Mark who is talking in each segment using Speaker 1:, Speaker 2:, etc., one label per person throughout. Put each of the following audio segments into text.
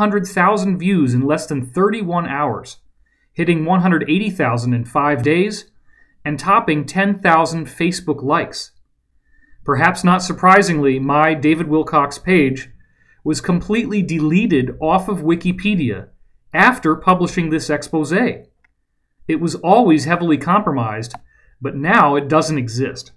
Speaker 1: 800,000 views in less than 31 hours, hitting 180,000 in 5 days, and topping 10,000 Facebook likes. Perhaps not surprisingly, my David Wilcock's page was completely deleted off of Wikipedia after publishing this expose. It was always heavily compromised, but now it doesn't exist.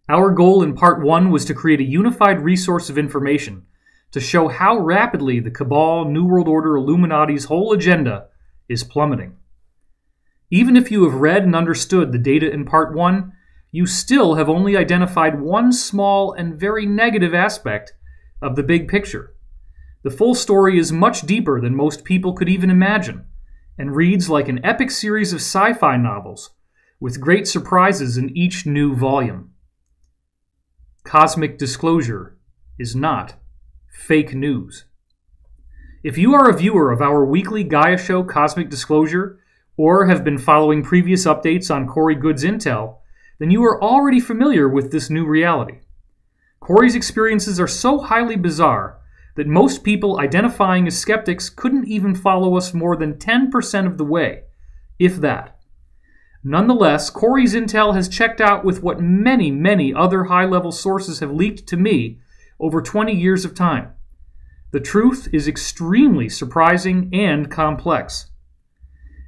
Speaker 1: Our goal in Part 1 was to create a unified resource of information to show how rapidly the Cabal, New World Order, Illuminati's whole agenda is plummeting. Even if you have read and understood the data in Part 1, you still have only identified one small and very negative aspect of the big picture. The full story is much deeper than most people could even imagine, and reads like an epic series of sci-fi novels, with great surprises in each new volume. Cosmic disclosure is not fake news. If you are a viewer of our weekly Gaia show Cosmic Disclosure, or have been following previous updates on Corey Goode's intel, then you are already familiar with this new reality. Corey's experiences are so highly bizarre that most people identifying as skeptics couldn't even follow us more than 10% of the way, if that. Nonetheless, Corey's intel has checked out with what many, many other high-level sources have leaked to me over 20 years of time. The truth is extremely surprising and complex.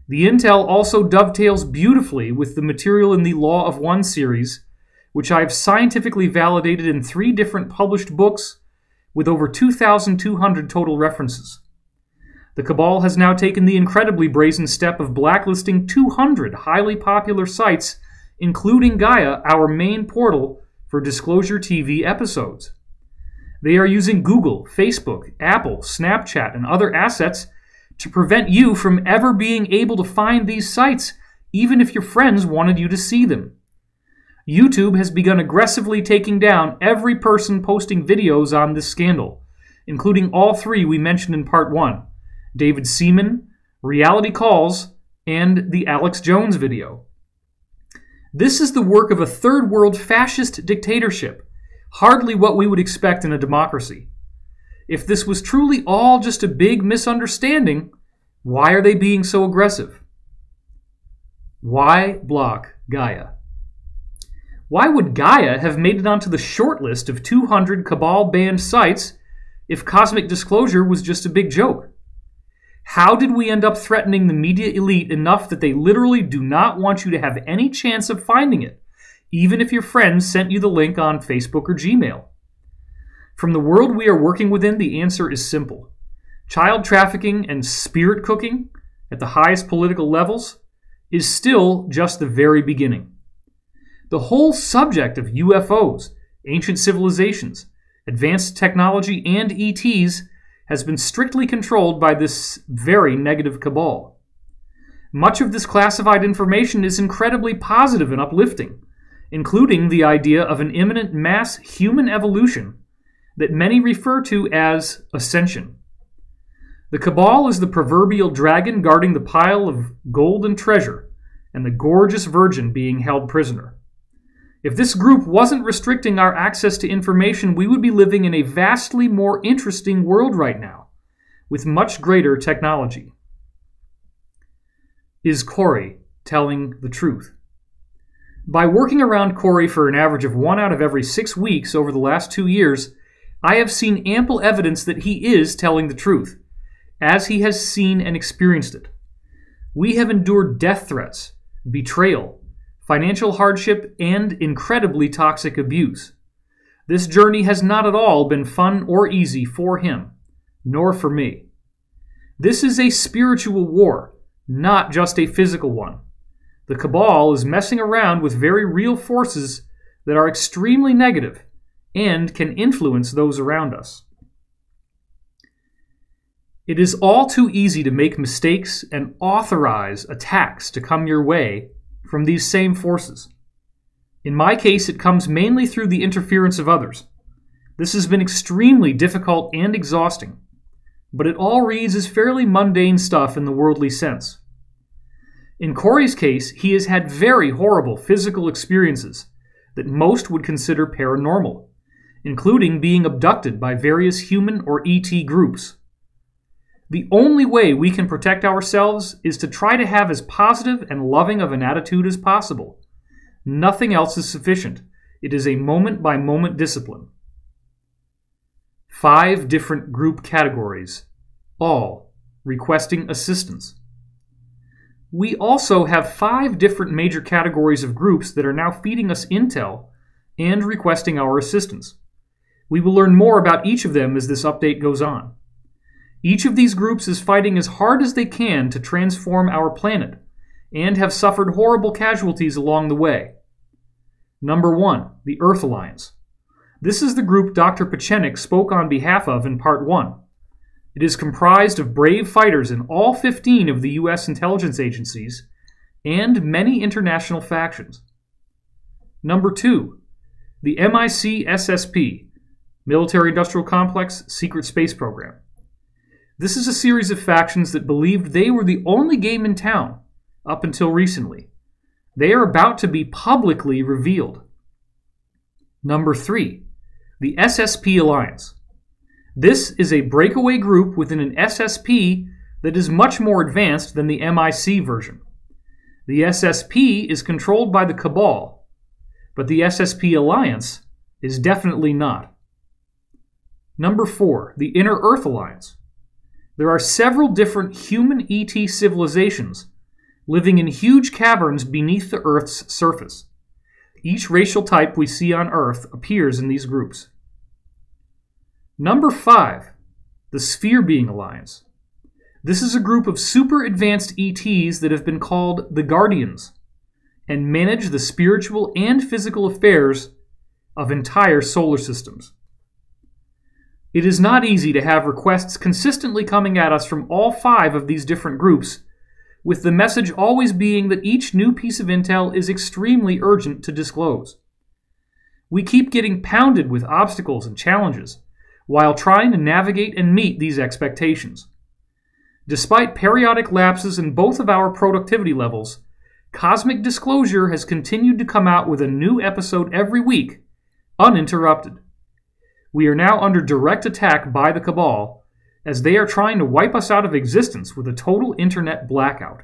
Speaker 1: The intel also dovetails beautifully with the material in the Law of One series, which I have scientifically validated in 3 different published books with over 2,200 total references. The Cabal has now taken the incredibly brazen step of blacklisting 200 highly popular sites, including Gaia, our main portal for Disclosure TV episodes. They are using Google, Facebook, Apple, Snapchat, and other assets to prevent you from ever being able to find these sites, even if your friends wanted you to see them. YouTube has begun aggressively taking down every person posting videos on this scandal, including all 3 we mentioned in Part 1, David Seaman, Reality Calls, and the Alex Jones video. This is the work of a third-world fascist dictatorship, hardly what we would expect in a democracy. If this was truly all just a big misunderstanding, why are they being so aggressive? Why block Gaia? Why would Gaia have made it onto the short list of 200 Cabal-banned sites if Cosmic Disclosure was just a big joke? How did we end up threatening the media elite enough that they literally do not want you to have any chance of finding it, even if your friends sent you the link on Facebook or Gmail? From the world we are working within, the answer is simple. Child trafficking and spirit cooking at the highest political levels is still just the very beginning. The whole subject of UFOs, ancient civilizations, advanced technology, and ETs has been strictly controlled by this very negative cabal. Much of this classified information is incredibly positive and uplifting, including the idea of an imminent mass human evolution that many refer to as ascension. The Cabal is the proverbial dragon guarding the pile of gold and treasure, and the gorgeous virgin being held prisoner. If this group wasn't restricting our access to information, we would be living in a vastly more interesting world right now, with much greater technology. Is Corey telling the truth? By working around Corey for an average of 1 out of every 6 weeks over the last 2 years, I have seen ample evidence that he is telling the truth, as he has seen and experienced it. We have endured death threats, betrayal, financial hardship, and incredibly toxic abuse. This journey has not at all been fun or easy for him, nor for me. This is a spiritual war, not just a physical one. The Cabal is messing around with very real forces that are extremely negative and can influence those around us. It is all too easy to make mistakes and authorize attacks to come your way from these same forces. In my case, it comes mainly through the interference of others. This has been extremely difficult and exhausting, but it all reads as fairly mundane stuff in the worldly sense. In Corey's case, he has had very horrible physical experiences that most would consider paranormal, including being abducted by various human or ET groups. The only way we can protect ourselves is to try to have as positive and loving of an attitude as possible. Nothing else is sufficient. It is a moment-by-moment discipline. 5 different group categories, all requesting assistance. We also have 5 different major categories of groups that are now feeding us intel and requesting our assistance. We will learn more about each of them as this update goes on. Each of these groups is fighting as hard as they can to transform our planet and have suffered horrible casualties along the way. Number 1, the Earth Alliance. This is the group Dr. Pachenik spoke on behalf of in Part 1. It is comprised of brave fighters in all 15 of the U.S. intelligence agencies and many international factions. Number 2, the MIC-SSP, Military Industrial Complex Secret Space Program. This is a series of factions that believed they were the only game in town up until recently. They are about to be publicly revealed. Number 3, the SSP Alliance. This is a breakaway group within an SSP that is much more advanced than the MIC version. The SSP is controlled by the Cabal, but the SSP Alliance is definitely not. Number 4, the Inner Earth Alliance. There are several different human ET civilizations living in huge caverns beneath the Earth's surface. Each racial type we see on Earth appears in these groups. Number 5, the Sphere Being Alliance. This is a group of super advanced ETs that have been called the Guardians and manage the spiritual and physical affairs of entire solar systems. It is not easy to have requests consistently coming at us from all 5 of these different groups, with the message always being that each new piece of intel is extremely urgent to disclose. We keep getting pounded with obstacles and challenges while trying to navigate and meet these expectations. Despite periodic lapses in both of our productivity levels, Cosmic Disclosure has continued to come out with a new episode every week, uninterrupted. We are now under direct attack by the Cabal, as they are trying to wipe us out of existence with a total internet blackout.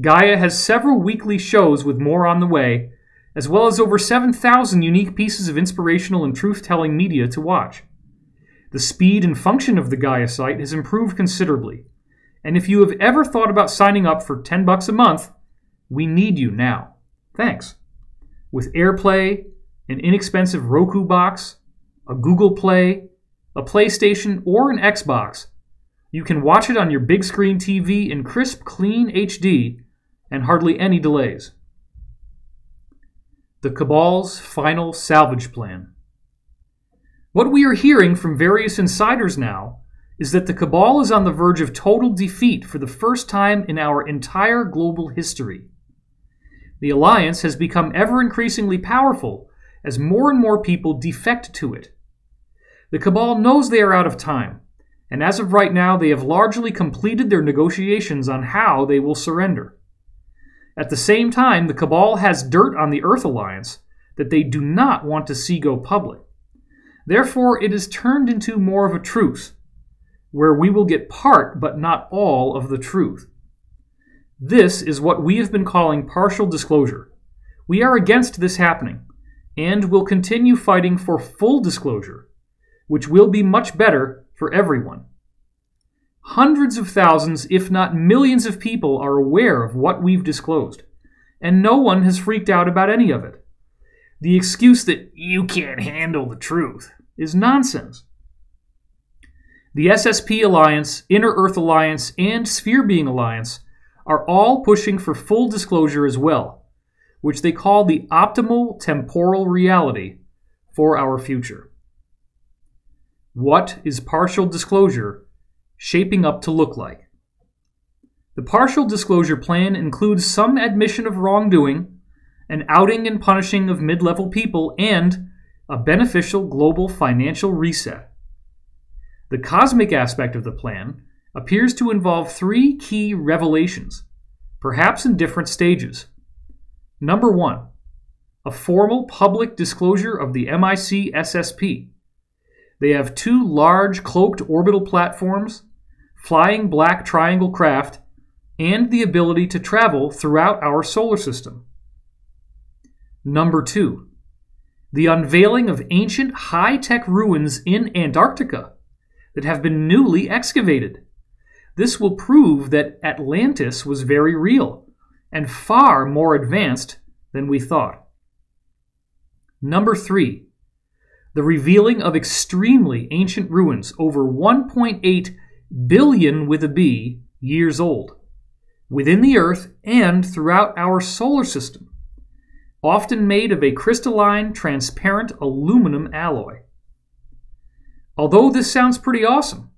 Speaker 1: Gaia has several weekly shows with more on the way, as well as over 7,000 unique pieces of inspirational and truth-telling media to watch. The speed and function of the Gaia site has improved considerably, and if you have ever thought about signing up for $10 a month, we need you now. Thanks. With AirPlay, an inexpensive Roku box, a Google Play, a PlayStation, or an Xbox, you can watch it on your big screen TV in crisp, clean HD and hardly any delays. The Cabal's final salvage plan. What we are hearing from various insiders now is that the Cabal is on the verge of total defeat for the first time in our entire global history. The Alliance has become ever increasingly powerful as more and more people defect to it. The Cabal knows they are out of time, and as of right now they have largely completed their negotiations on how they will surrender. At the same time, the Cabal has dirt on the Earth Alliance that they do not want to see go public. Therefore, it is turned into more of a truce, where we will get part but not all of the truth. This is what we have been calling partial disclosure. We are against this happening, and will continue fighting for full disclosure, which will be much better for everyone. Hundreds of thousands, if not millions of people are aware of what we've disclosed, and no one has freaked out about any of it. The excuse that you can't handle the truth is nonsense. The SSP Alliance, Inner Earth Alliance, and Sphere Being Alliance are all pushing for full disclosure as well, which they call the optimal temporal reality for our future. What is partial disclosure shaping up to look like? The partial disclosure plan includes some admission of wrongdoing, an outing and punishing of mid-level people, and a beneficial global financial reset. The cosmic aspect of the plan appears to involve 3 key revelations, perhaps in different stages. Number 1, a formal public disclosure of the MIC-SSP. They have 2 large cloaked orbital platforms flying black triangle craft, and the ability to travel throughout our solar system. Number 2, the unveiling of ancient high-tech ruins in Antarctica that have been newly excavated. This will prove that Atlantis was very real and far more advanced than we thought. Number 3, the revealing of extremely ancient ruins over 1.8 billion with a B years old, within the Earth and throughout our solar system, often made of a crystalline, transparent aluminum alloy. Although this sounds pretty awesome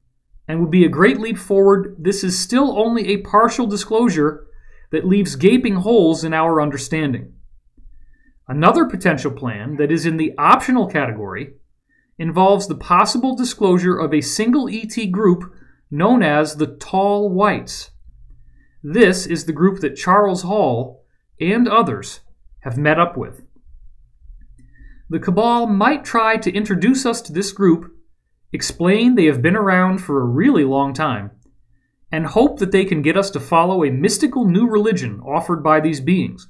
Speaker 1: and would be a great leap forward, this is still only a partial disclosure that leaves gaping holes in our understanding. Another potential plan that is in the optional category involves the possible disclosure of a single ET group known as the Tall Whites. This is the group that Charles Hall and others have met up with. The Cabal might try to introduce us to this group, explain they have been around for a really long time, and hope that they can get us to follow a mystical new religion offered by these beings.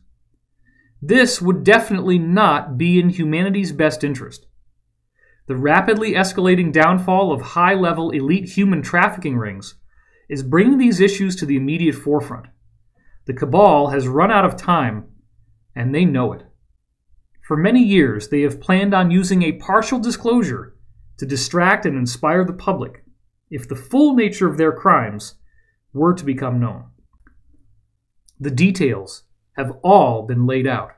Speaker 1: This would definitely not be in humanity's best interest. The rapidly escalating downfall of high-level elite human trafficking rings is bringing these issues to the immediate forefront. The Cabal has run out of time, and they know it. For many years, they have planned on using a partial disclosure to distract and inspire the public if the full nature of their crimes were to become known. The details have all been laid out.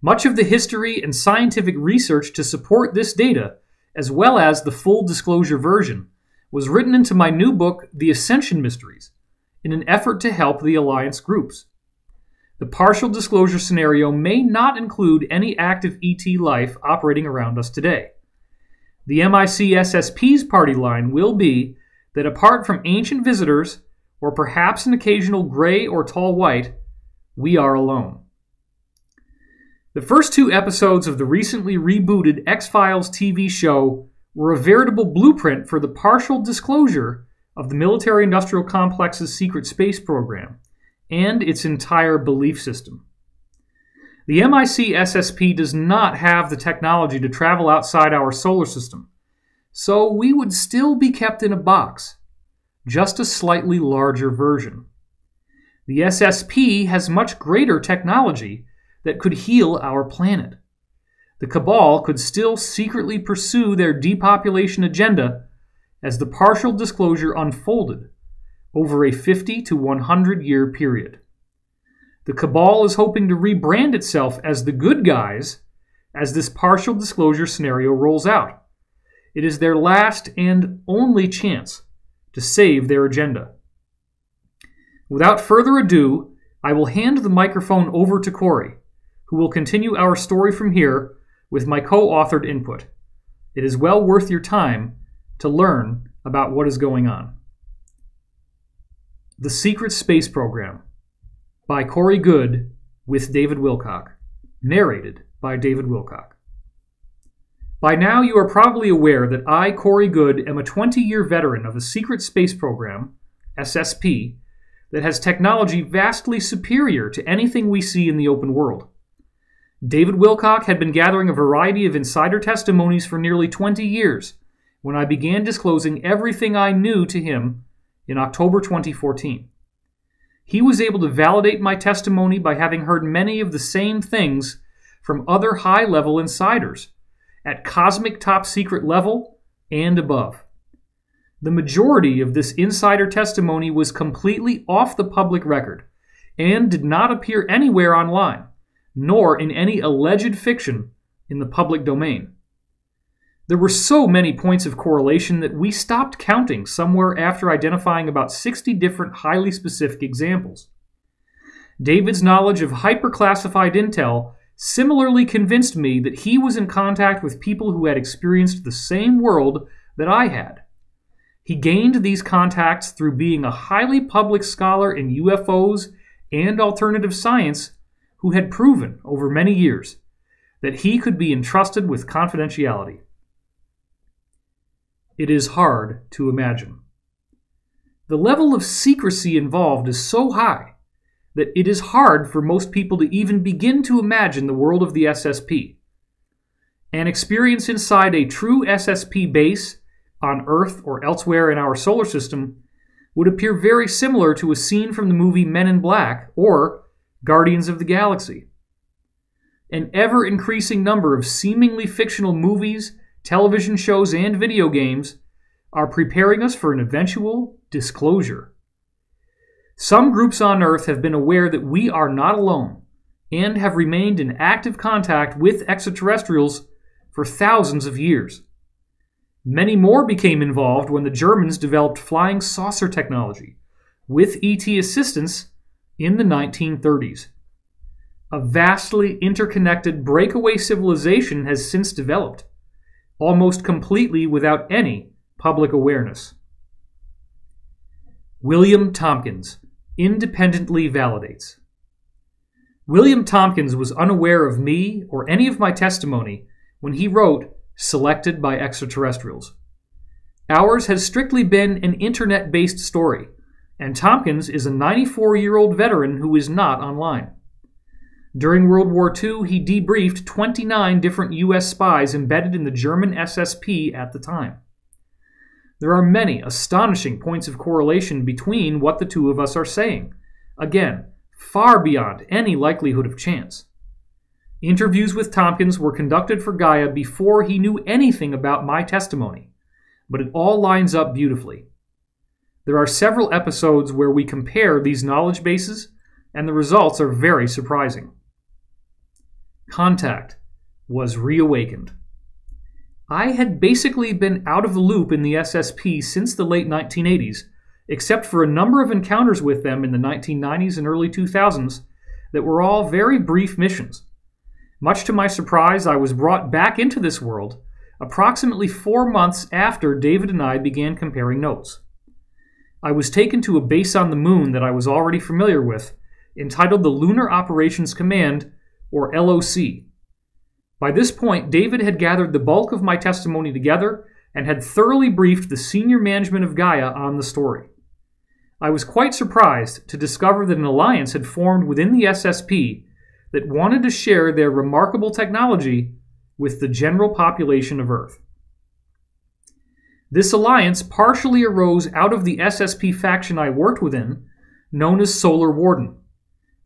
Speaker 1: Much of the history and scientific research to support this data, as well as the full disclosure version, was written into my new book, The Ascension Mysteries, in an effort to help the Alliance groups. The partial disclosure scenario may not include any active ET life operating around us today. The MIC SSP's party line will be that apart from ancient visitors, or perhaps an occasional gray or tall white, we are alone. The first 2 episodes of the recently rebooted X-Files TV show were a veritable blueprint for the partial disclosure of the military-industrial complex's secret space program and its entire belief system. The MIC SSP does not have the technology to travel outside our solar system, so we would still be kept in a box, just a slightly larger version. The SSP has much greater technology that could heal our planet. The Cabal could still secretly pursue their depopulation agenda as the partial disclosure unfolded over a 50 to 100 year period. The Cabal is hoping to rebrand itself as the good guys as this partial disclosure scenario rolls out. It is their last and only chance to save their agenda. Without further ado, I will hand the microphone over to Corey, who will continue our story from here with my co-authored input. It is well worth your time to learn about what is going on. The Secret Space Program by Corey Goode with David Wilcock. Narrated by David Wilcock. By now you are probably aware that I, Corey Goode, am a 20-year veteran of a secret space program, SSP, that has technology vastly superior to anything we see in the open world. David Wilcock had been gathering a variety of insider testimonies for nearly 20 years when I began disclosing everything I knew to him in October 2014. He was able to validate my testimony by having heard many of the same things from other high-level insiders at cosmic top-secret level and above. The majority of this insider testimony was completely off the public record and did not appear anywhere online, nor in any alleged fiction in the public domain. There were so many points of correlation that we stopped counting somewhere after identifying about 60 different highly specific examples. David's knowledge of hyper-classified intel similarly convinced me that he was in contact with people who had experienced the same world that I had. He gained these contacts through being a highly public scholar in UFOs and alternative science who had proven over many years that he could be entrusted with confidentiality. It is hard to imagine. The level of secrecy involved is so high that it is hard for most people to even begin to imagine the world of the SSP. An experience inside a true SSP base on Earth or elsewhere in our solar system would appear very similar to a scene from the movie Men in Black or Guardians of the Galaxy. An ever-increasing number of seemingly fictional movies, television shows, and video games are preparing us for an eventual disclosure. Some groups on Earth have been aware that we are not alone and have remained in active contact with extraterrestrials for thousands of years. Many more became involved when the Germans developed flying saucer technology with ET assistance in the 1930s. A vastly interconnected breakaway civilization has since developed, almost completely without any public awareness. William Tompkins independently validates. William Tompkins was unaware of me or any of my testimony when he wrote Selected by Extraterrestrials. Ours has strictly been an internet-based story, and Tompkins is a 94-year-old veteran who is not online. During World War II, he debriefed 29 different U.S. spies embedded in the German SSP at the time. There are many astonishing points of correlation between what the two of us are saying. Again, far beyond any likelihood of chance. Interviews with Tompkins were conducted for Gaia before he knew anything about my testimony, but it all lines up beautifully. There are several episodes where we compare these knowledge bases, and the results are very surprising. Contact was reawakened. I had basically been out of the loop in the SSP since the late 1980s, except for a number of encounters with them in the 1990s and early 2000s that were all very brief missions. Much to my surprise, I was brought back into this world approximately 4 months after David and I began comparing notes. I was taken to a base on the moon that I was already familiar with, entitled the Lunar Operations Command, or LOC. By this point, David had gathered the bulk of my testimony together and had thoroughly briefed the senior management of Gaia on the story. I was quite surprised to discover that an alliance had formed within the SSP that wanted to share their remarkable technology with the general population of Earth. This alliance partially arose out of the SSP faction I worked within, known as Solar Warden.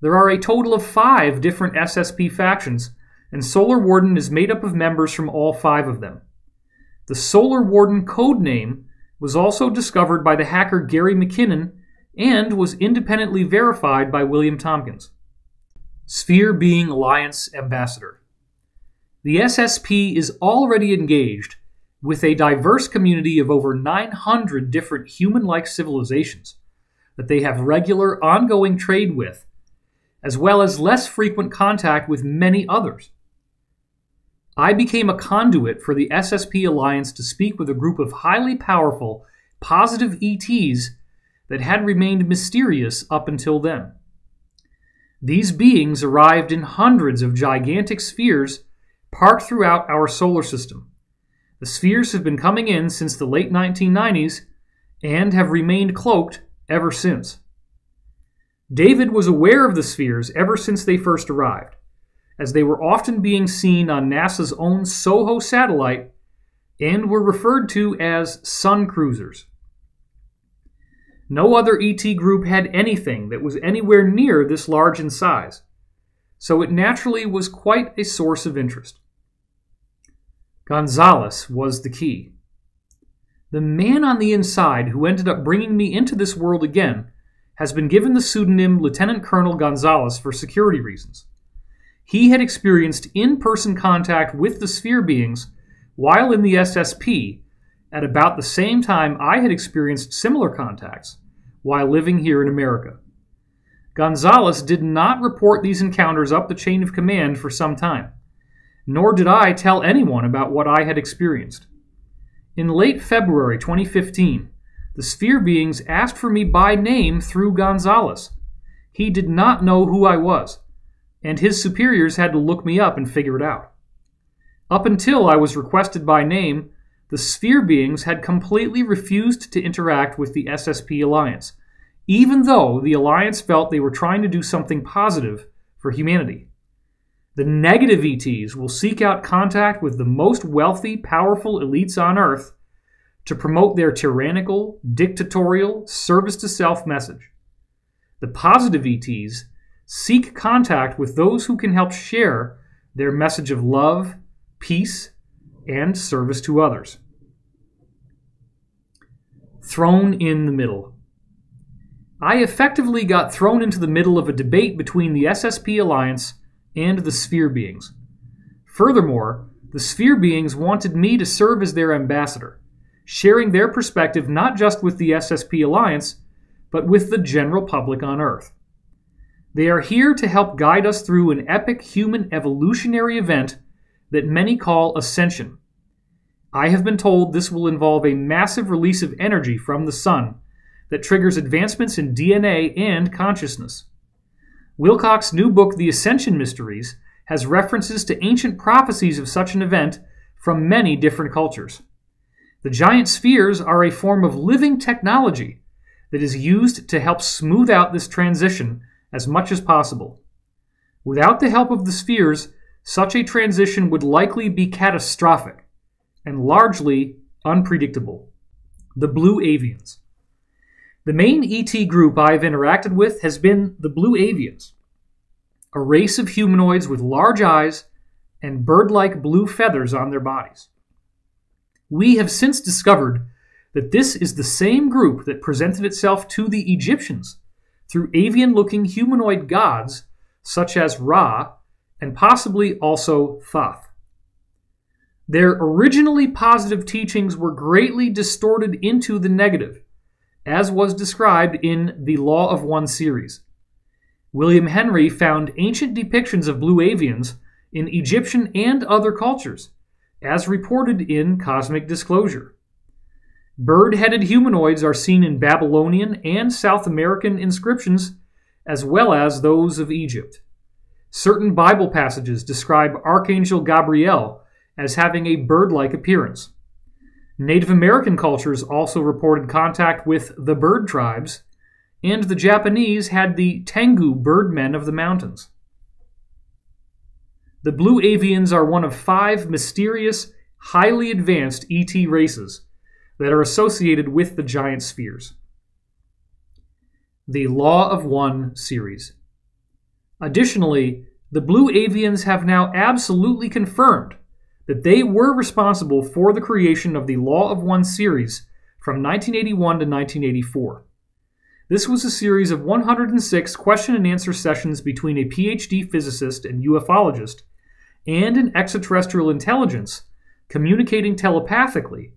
Speaker 1: There are a total of 5 different SSP factions, and Solar Warden is made up of members from all 5 of them. The Solar Warden code name was also discovered by the hacker Gary McKinnon and was independently verified by William Tompkins. Sphere Being Alliance Ambassador. The SSP is already engaged with a diverse community of over 900 different human-like civilizations that they have regular, ongoing trade with, as well as less frequent contact with many others. I became a conduit for the SSP Alliance to speak with a group of highly powerful, positive ETs that had remained mysterious up until then. These beings arrived in hundreds of gigantic spheres parked throughout our solar system. The spheres have been coming in since the late 1990s and have remained cloaked ever since. David was aware of the spheres ever since they first arrived, as they were often being seen on NASA's own SOHO satellite and were referred to as sun cruisers. No other ET group had anything that was anywhere near this large in size, so it naturally was quite a source of interest. Gonzalez was the key. The man on the inside who ended up bringing me into this world again has been given the pseudonym Lieutenant Colonel Gonzalez for security reasons. He had experienced in-person contact with the sphere beings while in the SSP at about the same time I had experienced similar contacts while living here in America. Gonzalez did not report these encounters up the chain of command for some time, nor did I tell anyone about what I had experienced. In late February 2015, the sphere beings asked for me by name through Gonzalez. He did not know who I was, and his superiors had to look me up and figure it out. Up until I was requested by name, the sphere beings had completely refused to interact with the SSP Alliance, even though the Alliance felt they were trying to do something positive for humanity. The negative ETs will seek out contact with the most wealthy, powerful elites on Earth to promote their tyrannical, dictatorial, service-to-self message. The positive ETs seek contact with those who can help share their message of love, peace, and service to others. Thrown in the middle. I effectively got thrown into the middle of a debate between the SSP Alliance and the Sphere Beings. Furthermore, the Sphere Beings wanted me to serve as their ambassador, sharing their perspective not just with the SSP Alliance, but with the general public on Earth. They are here to help guide us through an epic human evolutionary event that many call ascension. I have been told this will involve a massive release of energy from the sun that triggers advancements in DNA and consciousness. Wilcock's new book, The Ascension Mysteries, has references to ancient prophecies of such an event from many different cultures. The giant spheres are a form of living technology that is used to help smooth out this transition as much as possible. Without the help of the spheres, such a transition would likely be catastrophic and largely unpredictable. The Blue Avians. The main ET group I've interacted with has been the Blue Avians, a race of humanoids with large eyes and bird-like blue feathers on their bodies. We have since discovered that this is the same group that presented itself to the Egyptians through avian-looking humanoid gods such as Ra and possibly also Thoth. Their originally positive teachings were greatly distorted into the negative, as was described in the Law of One series. William Henry found ancient depictions of blue avians in Egyptian and other cultures, as reported in Cosmic Disclosure. Bird-headed humanoids are seen in Babylonian and South American inscriptions, as well as those of Egypt. Certain Bible passages describe Archangel Gabriel as having a bird-like appearance. Native American cultures also reported contact with the bird tribes, and the Japanese had the Tengu birdmen of the mountains. The Blue Avians are one of 5 mysterious, highly advanced ET races that are associated with the giant spheres. The Law of One series. Additionally, the Blue Avians have now absolutely confirmed that they were responsible for the creation of the Law of One series from 1981 to 1984. This was a series of 106 question and answer sessions between a PhD physicist and ufologist and an extraterrestrial intelligence communicating telepathically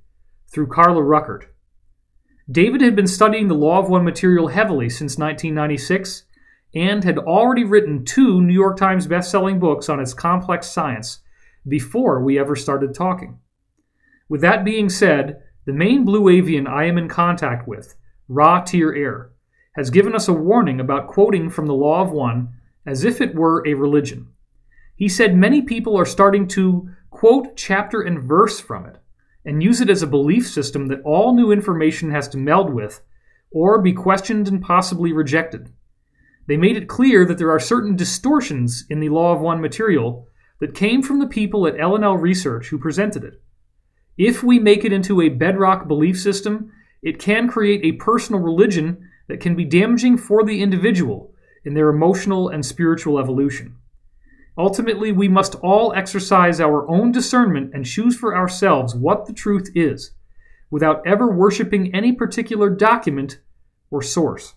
Speaker 1: through Carla Ruckert. David had been studying the Law of One material heavily since 1996 and had already written 2 New York Times best-selling books on its complex science before we ever started talking. With that being said, the main Blue Avian I am in contact with, Ra Tier Air, has given us a warning about quoting from the Law of One as if it were a religion. He said many people are starting to quote chapter and verse from it and use it as a belief system that all new information has to meld with or be questioned and possibly rejected. They made it clear that there are certain distortions in the Law of One material that came from the people at L&L Research who presented it. If we make it into a bedrock belief system, it can create a personal religion that can be damaging for the individual in their emotional and spiritual evolution. Ultimately, we must all exercise our own discernment and choose for ourselves what the truth is, without ever worshiping any particular document or source.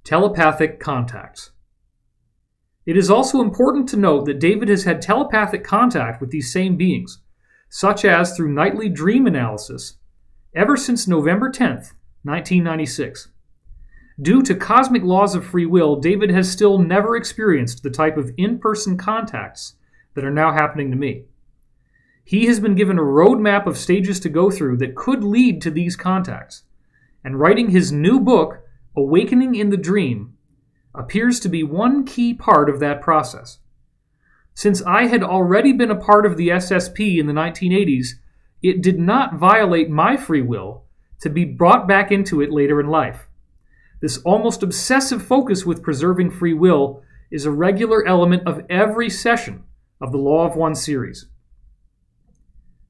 Speaker 1: Telepathic contacts. It is also important to note that David has had telepathic contact with these same beings, such as through nightly dream analysis, ever since November 10th, 1996. Due to cosmic laws of free will, David has still never experienced the type of in-person contacts that are now happening to me. He has been given a roadmap of stages to go through that could lead to these contacts, and writing his new book, Awakening in the Dream, appears to be one key part of that process. Since I had already been a part of the SSP in the 1980s, it did not violate my free will to be brought back into it later in life. This almost obsessive focus with preserving free will is a regular element of every session of the Law of One series.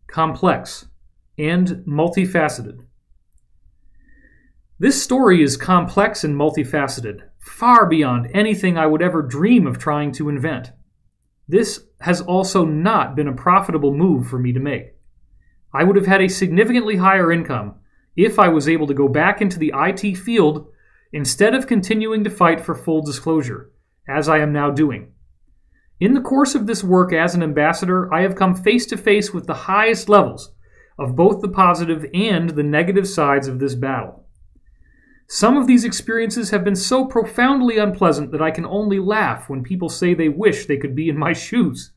Speaker 1: Complex and multifaceted. This story is complex and multifaceted, far beyond anything I would ever dream of trying to invent. This has also not been a profitable move for me to make. I would have had a significantly higher income if I was able to go back into the IT field instead of continuing to fight for full disclosure, as I am now doing. In the course of this work as an ambassador, I have come face to face with the highest levels of both the positive and the negative sides of this battle. Some of these experiences have been so profoundly unpleasant that I can only laugh when people say they wish they could be in my shoes.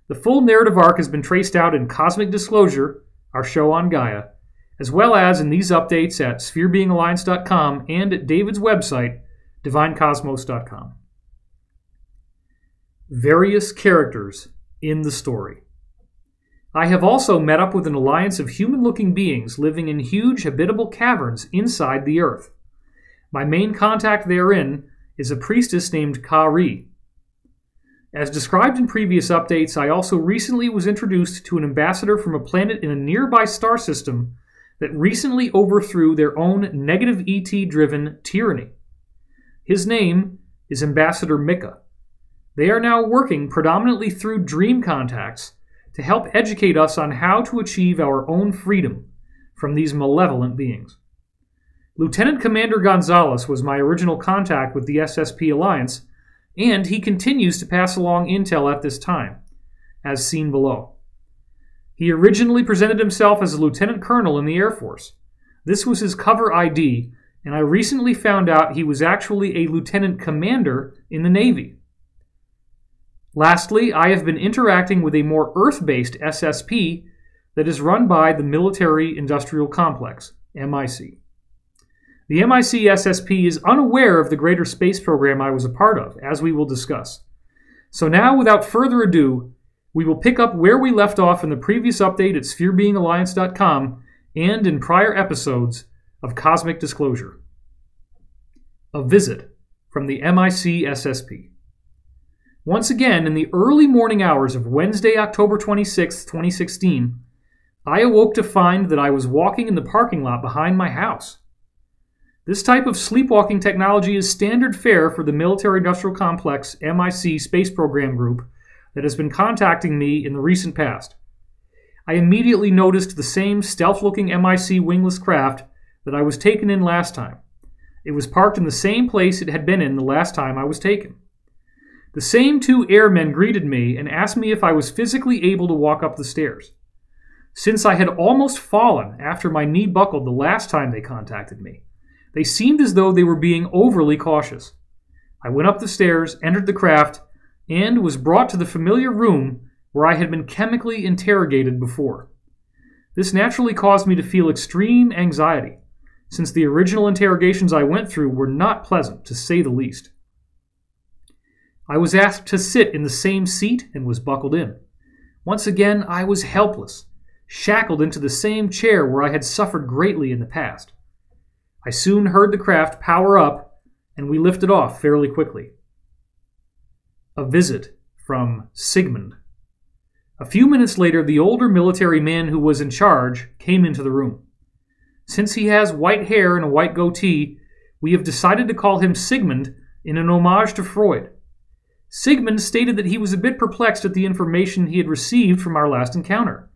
Speaker 1: The full narrative arc has been traced out in Cosmic Disclosure, our show on Gaia, as well as in these updates at spherebeingalliance.com and at David's website, divinecosmos.com. Various characters in the story. I have also met up with an alliance of human-looking beings living in huge habitable caverns inside the Earth. My main contact therein is a priestess named Kari. As described in previous updates, I also recently was introduced to an ambassador from a planet in a nearby star system that recently overthrew their own negative ET-driven tyranny. His name is Ambassador Mika. They are now working predominantly through dream contacts to help educate us on how to achieve our own freedom from these malevolent beings. Lieutenant Commander Gonzalez was my original contact with the SSP Alliance, and he continues to pass along intel at this time, as seen below. He originally presented himself as a lieutenant colonel in the Air Force. This was his cover ID, and I recently found out he was actually a lieutenant commander in the Navy. Lastly, I have been interacting with a more Earth-based SSP that is run by the Military Industrial Complex, MIC. The MIC SSP is unaware of the greater space program I was a part of, as we will discuss. So now, without further ado, we will pick up where we left off in the previous update at spherebeingalliance.com and in prior episodes of Cosmic Disclosure. A visit from the MIC SSP. Once again, in the early morning hours of Wednesday, October 26, 2016, I awoke to find that I was walking in the parking lot behind my house. This type of sleepwalking technology is standard fare for the Military Industrial Complex MIC space program group that has been contacting me in the recent past. I immediately noticed the same stealth-looking MIC wingless craft that I was taken in last time. It was parked in the same place it had been in the last time I was taken. The same two airmen greeted me and asked me if I was physically able to walk up the stairs. Since I had almost fallen after my knee buckled the last time they contacted me, they seemed as though they were being overly cautious. I went up the stairs, entered the craft, and was brought to the familiar room where I had been chemically interrogated before. This naturally caused me to feel extreme anxiety, since the original interrogations I went through were not pleasant, to say the least. I was asked to sit in the same seat and was buckled in. Once again, I was helpless, shackled into the same chair where I had suffered greatly in the past. I soon heard the craft power up, and we lifted off fairly quickly. A visit from Sigmund. A few minutes later, the older military man who was in charge came into the room. Since he has white hair and a white goatee, we have decided to call him Sigmund in an homage to Freud. Sigmund stated that he was a bit perplexed at the information he had received from our last encounter.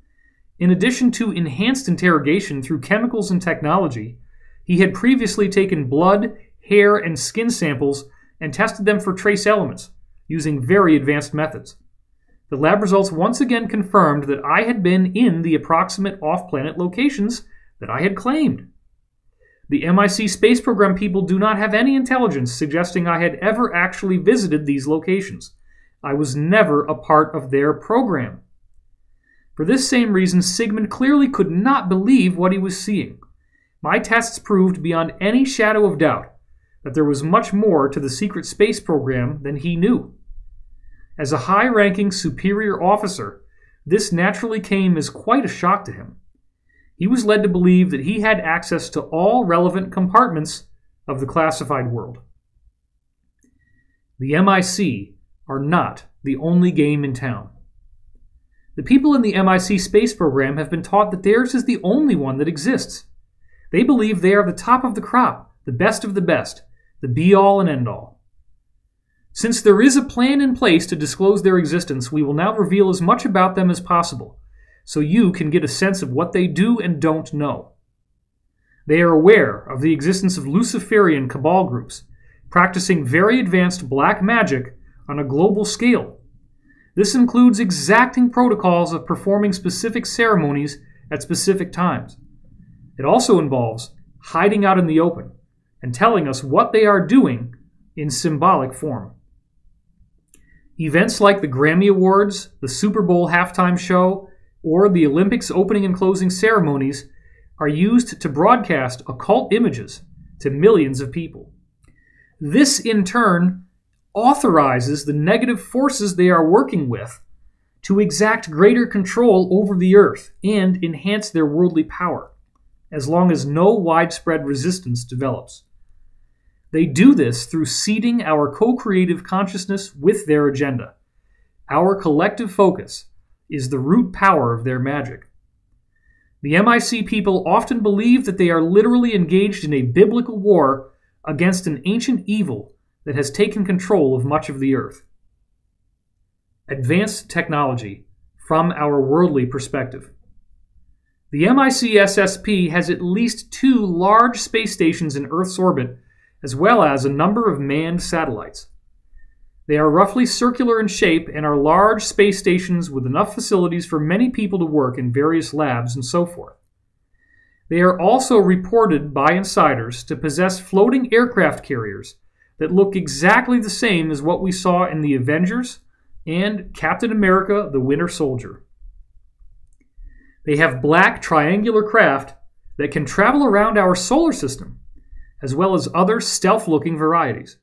Speaker 1: In addition to enhanced interrogation through chemicals and technology, he had previously taken blood, hair, and skin samples and tested them for trace elements, using very advanced methods. The lab results once again confirmed that I had been in the approximate off-planet locations that I had claimed. The MIC space program people do not have any intelligence suggesting I had ever actually visited these locations. I was never a part of their program. For this same reason, Sigmund clearly could not believe what he was seeing. My tests proved beyond any shadow of doubt that there was much more to the secret space program than he knew. As a high-ranking superior officer, this naturally came as quite a shock to him. He was led to believe that he had access to all relevant compartments of the classified world. The MIC are not the only game in town. The people in the MIC space program have been taught that theirs is the only one that exists. They believe they are the top of the crop, the best of the best, the be-all and end-all. Since there is a plan in place to disclose their existence, we will now reveal as much about them as possible, so you can get a sense of what they do and don't know. They are aware of the existence of Luciferian Cabal groups, practicing very advanced black magic on a global scale. This includes exacting protocols of performing specific ceremonies at specific times. It also involves hiding out in the open and telling us what they are doing in symbolic form. Events like the Grammy Awards, the Super Bowl halftime show, or the Olympics opening and closing ceremonies are used to broadcast occult images to millions of people. This, in turn, authorizes the negative forces they are working with to exact greater control over the earth and enhance their worldly power, as long as no widespread resistance develops. They do this through seeding our co-creative consciousness with their agenda. Our collective focus is the root power of their magic. The MIC people often believe that they are literally engaged in a biblical war against an ancient evil that has taken control of much of the earth. Advanced technology from our worldly perspective. The MIC SSP has at least 2 large space stations in Earth's orbit, as well as a number of manned satellites. They are roughly circular in shape and are large space stations with enough facilities for many people to work in various labs and so forth. They are also reported by insiders to possess floating aircraft carriers that look exactly the same as what we saw in the Avengers and Captain America: The Winter Soldier. They have black triangular craft that can travel around our solar system, as well as other stealth-looking varieties.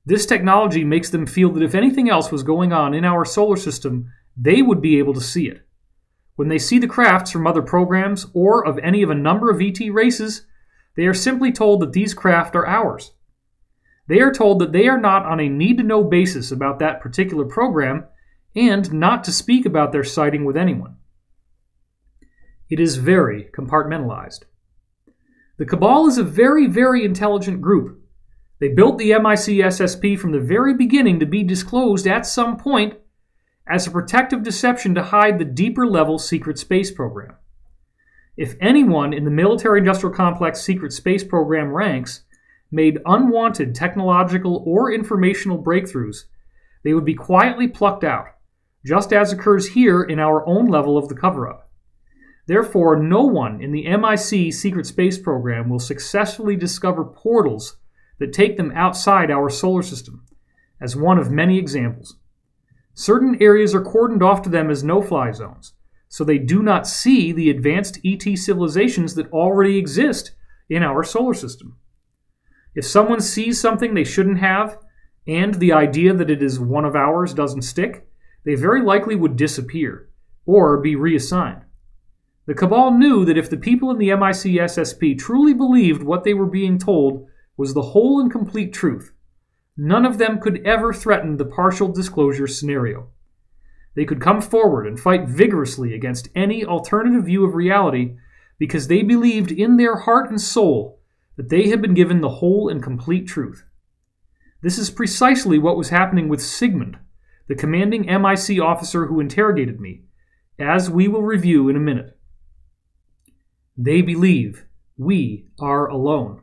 Speaker 1: This technology makes them feel that if anything else was going on in our solar system, they would be able to see it. When they see the crafts from other programs or of any of a number of ET races, they are simply told that these craft are ours. They are told that they are not on a need-to-know basis about that particular program and not to speak about their sighting with anyone. It is very compartmentalized. The Cabal is a very, very intelligent group. They built the MIC SSP from the very beginning to be disclosed at some point as a protective deception to hide the deeper level secret space program. If anyone in the military-industrial complex secret space program ranks made unwanted technological or informational breakthroughs, they would be quietly plucked out, just as occurs here in our own level of the cover-up. Therefore, no one in the MIC secret space program will successfully discover portals that take them outside our solar system, as one of many examples. Certain areas are cordoned off to them as no-fly zones, so they do not see the advanced ET civilizations that already exist in our solar system. If someone sees something they shouldn't have, and the idea that it is one of ours doesn't stick, they very likely would disappear, or be reassigned. The Cabal knew that if the people in the MIC SSP truly believed what they were being told was the whole and complete truth, none of them could ever threaten the partial disclosure scenario. They could come forward and fight vigorously against any alternative view of reality because they believed in their heart and soul that they had been given the whole and complete truth. This is precisely what was happening with Sigmund, the commanding MIC officer who interrogated me, as we will review in a minute. They believe we are alone.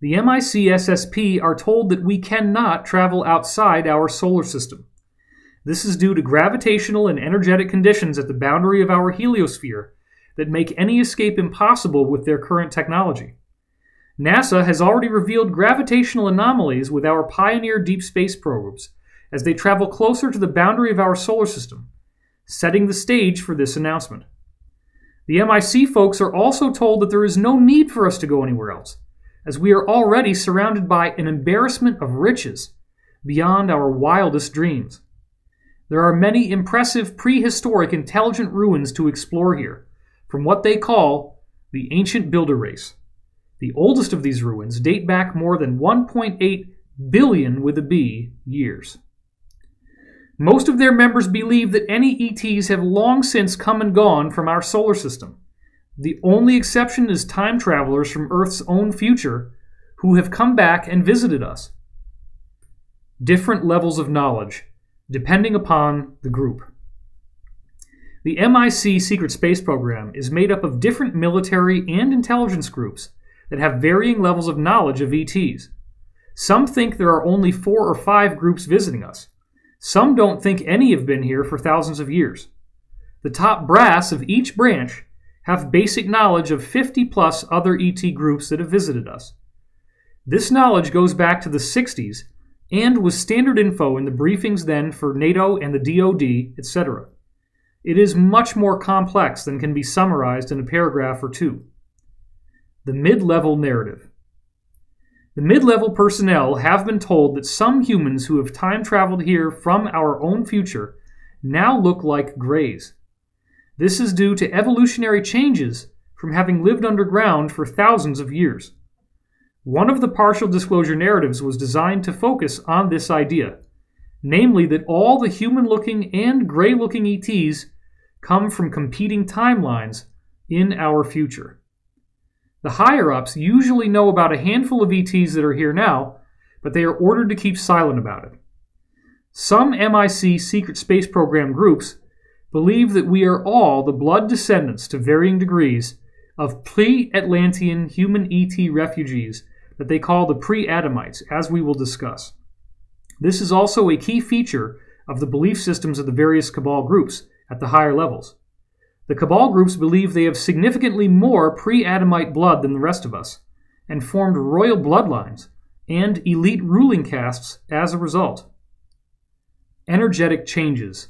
Speaker 1: The MIC SSP are told that we cannot travel outside our solar system. This is due to gravitational and energetic conditions at the boundary of our heliosphere that make any escape impossible with their current technology. NASA has already revealed gravitational anomalies with our Pioneer deep space probes as they travel closer to the boundary of our solar system, setting the stage for this announcement. The MIC folks are also told that there is no need for us to go anywhere else, as we are already surrounded by an embarrassment of riches beyond our wildest dreams. There are many impressive prehistoric intelligent ruins to explore here, from what they call the ancient builder race. The oldest of these ruins date back more than 1.8 billion with a B years. Most of their members believe that any ETs have long since come and gone from our solar system. The only exception is time travelers from Earth's own future who have come back and visited us. Different levels of knowledge, depending upon the group. The MIC Secret Space Program is made up of different military and intelligence groups that have varying levels of knowledge of ETs. Some think there are only 4 or 5 groups visiting us. Some don't think any have been here for thousands of years. The top brass of each branch have basic knowledge of 50+ other ET groups that have visited us. This knowledge goes back to the 60s and was standard info in the briefings then for NATO and the DoD, etc. It is much more complex than can be summarized in a paragraph or two. The mid-level narrative. The mid-level personnel have been told that some humans who have time traveled here from our own future now look like Greys. This is due to evolutionary changes from having lived underground for thousands of years. One of the partial disclosure narratives was designed to focus on this idea, namely that all the human-looking and gray-looking ETs come from competing timelines in our future. The higher-ups usually know about a handful of ETs that are here now, but they are ordered to keep silent about it. Some MIC Secret Space Program groups believe that we are all the blood descendants to varying degrees of pre-Atlantean human ET refugees that they call the pre-Adamites, as we will discuss. This is also a key feature of the belief systems of the various Cabal groups at the higher levels. The Cabal groups believe they have significantly more pre-Adamite blood than the rest of us, and formed royal bloodlines and elite ruling castes as a result. Energetic changes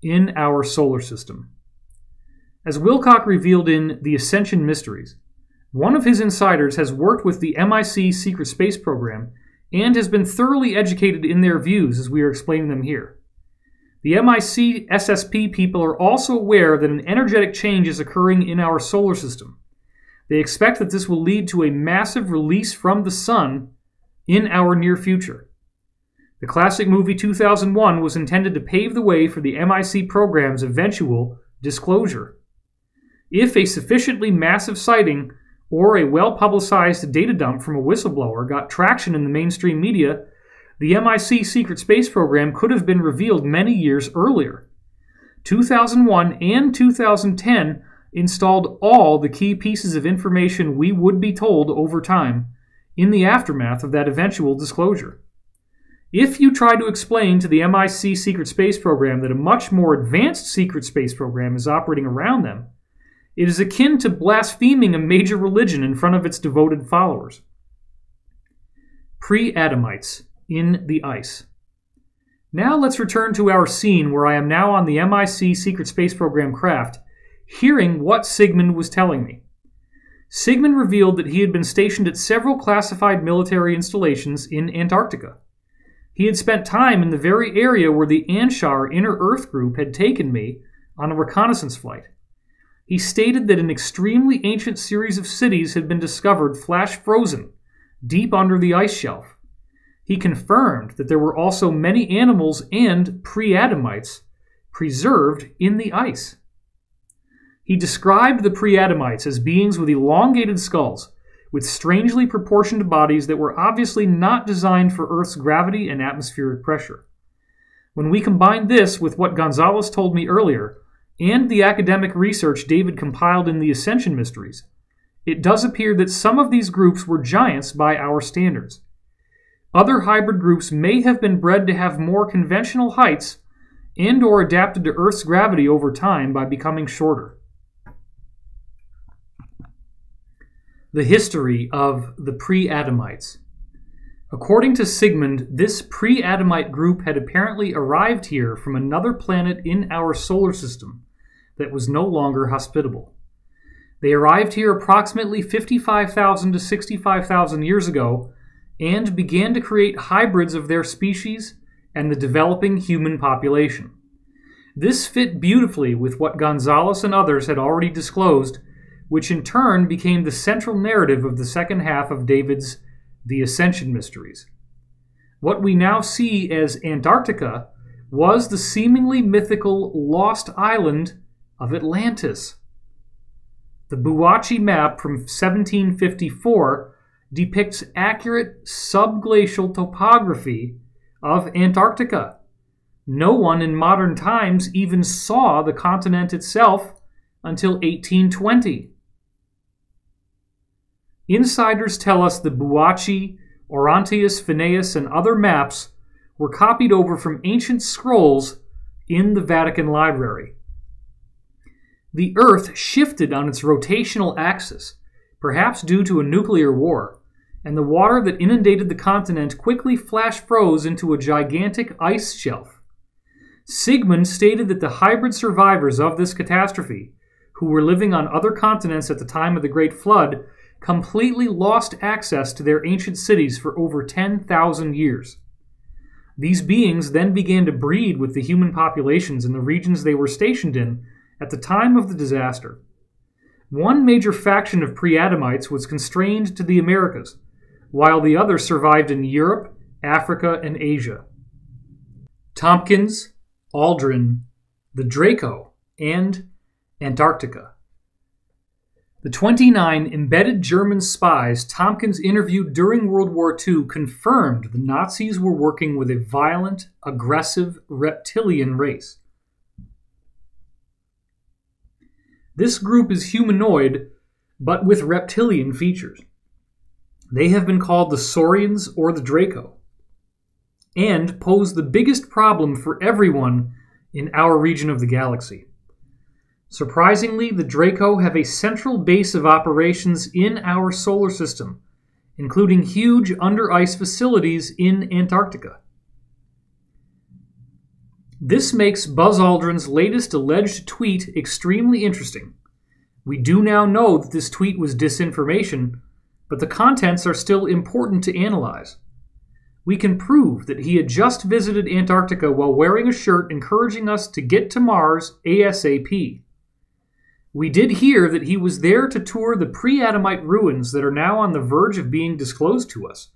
Speaker 1: in our solar system. As Wilcock revealed in The Ascension Mysteries, one of his insiders has worked with the MIC Secret Space Program and has been thoroughly educated in their views as we are explaining them here. The MIC SSP people are also aware that an energetic change is occurring in our solar system. They expect that this will lead to a massive release from the sun in our near future. The classic movie 2001 was intended to pave the way for the MIC program's eventual disclosure. If a sufficiently massive sighting or a well-publicized data dump from a whistleblower got traction in the mainstream media, the MIC Secret Space Program could have been revealed many years earlier. 2001 and 2010 installed all the key pieces of information we would be told over time in the aftermath of that eventual disclosure. If you try to explain to the MIC Secret Space Program that a much more advanced secret space program is operating around them, it is akin to blaspheming a major religion in front of its devoted followers. Pre-Adamites in the ice. Now let's return to our scene where I am now on the MIC Secret Space Program craft, hearing what Sigmund was telling me. Sigmund revealed that he had been stationed at several classified military installations in Antarctica. He had spent time in the very area where the Anshar Inner Earth Group had taken me on a reconnaissance flight. He stated that an extremely ancient series of cities had been discovered flash-frozen deep under the ice shelf. He confirmed that there were also many animals and pre-Adamites preserved in the ice. He described the pre-Adamites as beings with elongated skulls, with strangely proportioned bodies that were obviously not designed for Earth's gravity and atmospheric pressure. When we combine this with what Gonzalez told me earlier, and the academic research David compiled in the Ascension Mysteries, it does appear that some of these groups were giants by our standards. Other hybrid groups may have been bred to have more conventional heights and or adapted to Earth's gravity over time by becoming shorter. The history of the pre-Adamites. According to Sigmund, this pre-Adamite group had apparently arrived here from another planet in our solar system that was no longer hospitable. They arrived here approximately 55,000 to 65,000 years ago and began to create hybrids of their species and the developing human population. This fit beautifully with what Gonzalez and others had already disclosed, which in turn became the central narrative of the second half of David's The Ascension Mysteries. What we now see as Antarctica was the seemingly mythical lost island of Atlantis. The Buwachi map from 1754 depicts accurate subglacial topography of Antarctica. No one in modern times even saw the continent itself until 1820. Insiders tell us the Buwachi, Orontius, Phineas, and other maps were copied over from ancient scrolls in the Vatican Library. The Earth shifted on its rotational axis, perhaps due to a nuclear war, and the water that inundated the continent quickly flash froze into a gigantic ice shelf. Sigmund stated that the hybrid survivors of this catastrophe, who were living on other continents at the time of the Great Flood, completely lost access to their ancient cities for over 10,000 years. These beings then began to breed with the human populations in the regions they were stationed in at the time of the disaster. One major faction of pre-Adamites was constrained to the Americas, while the others survived in Europe, Africa, and Asia. Tompkins, Aldrin, the Draco, and Antarctica. The 29 embedded German spies Tompkins interviewed during World War II confirmed the Nazis were working with a violent, aggressive reptilian race. This group is humanoid, but with reptilian features. They have been called the Saurians or the Draco, and pose the biggest problem for everyone in our region of the galaxy. Surprisingly, the Draco have a central base of operations in our solar system, including huge under-ice facilities in Antarctica. This makes Buzz Aldrin's latest alleged tweet extremely interesting. We do now know that this tweet was disinformation, but the contents are still important to analyze. We can prove that he had just visited Antarctica while wearing a shirt encouraging us to get to Mars ASAP. We did hear that he was there to tour the pre-Adamite ruins that are now on the verge of being disclosed to us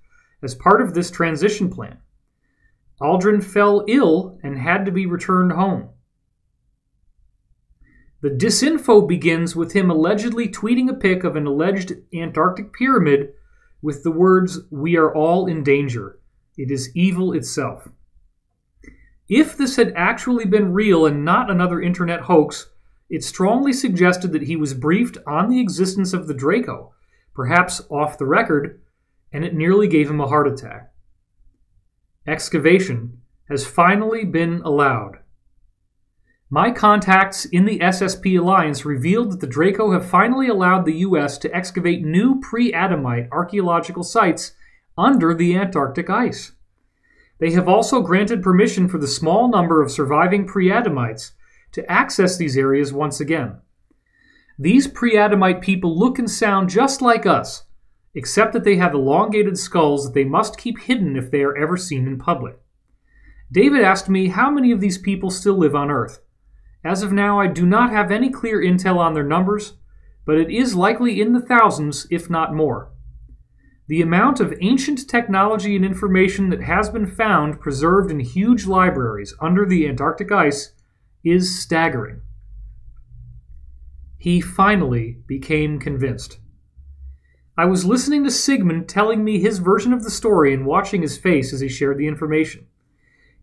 Speaker 1: as part of this transition plan. Aldrin fell ill and had to be returned home. The disinfo begins with him allegedly tweeting a pic of an alleged Antarctic pyramid with the words, "We are all in danger. It is evil itself." If this had actually been real and not another internet hoax, it strongly suggested that he was briefed on the existence of the Draco, perhaps off the record, and it nearly gave him a heart attack. Excavation has finally been allowed. My contacts in the SSP Alliance revealed that the Draco have finally allowed the U.S. to excavate new pre-Adamite archaeological sites under the Antarctic ice. They have also granted permission for the small number of surviving pre-Adamites to access these areas once again. These pre-Adamite people look and sound just like us, except that they have elongated skulls that they must keep hidden if they are ever seen in public. David asked me how many of these people still live on Earth. As of now, I do not have any clear intel on their numbers, but it is likely in the thousands, if not more. The amount of ancient technology and information that has been found preserved in huge libraries under the Antarctic ice is staggering. He finally became convinced. I was listening to Sigmund telling me his version of the story and watching his face as he shared the information.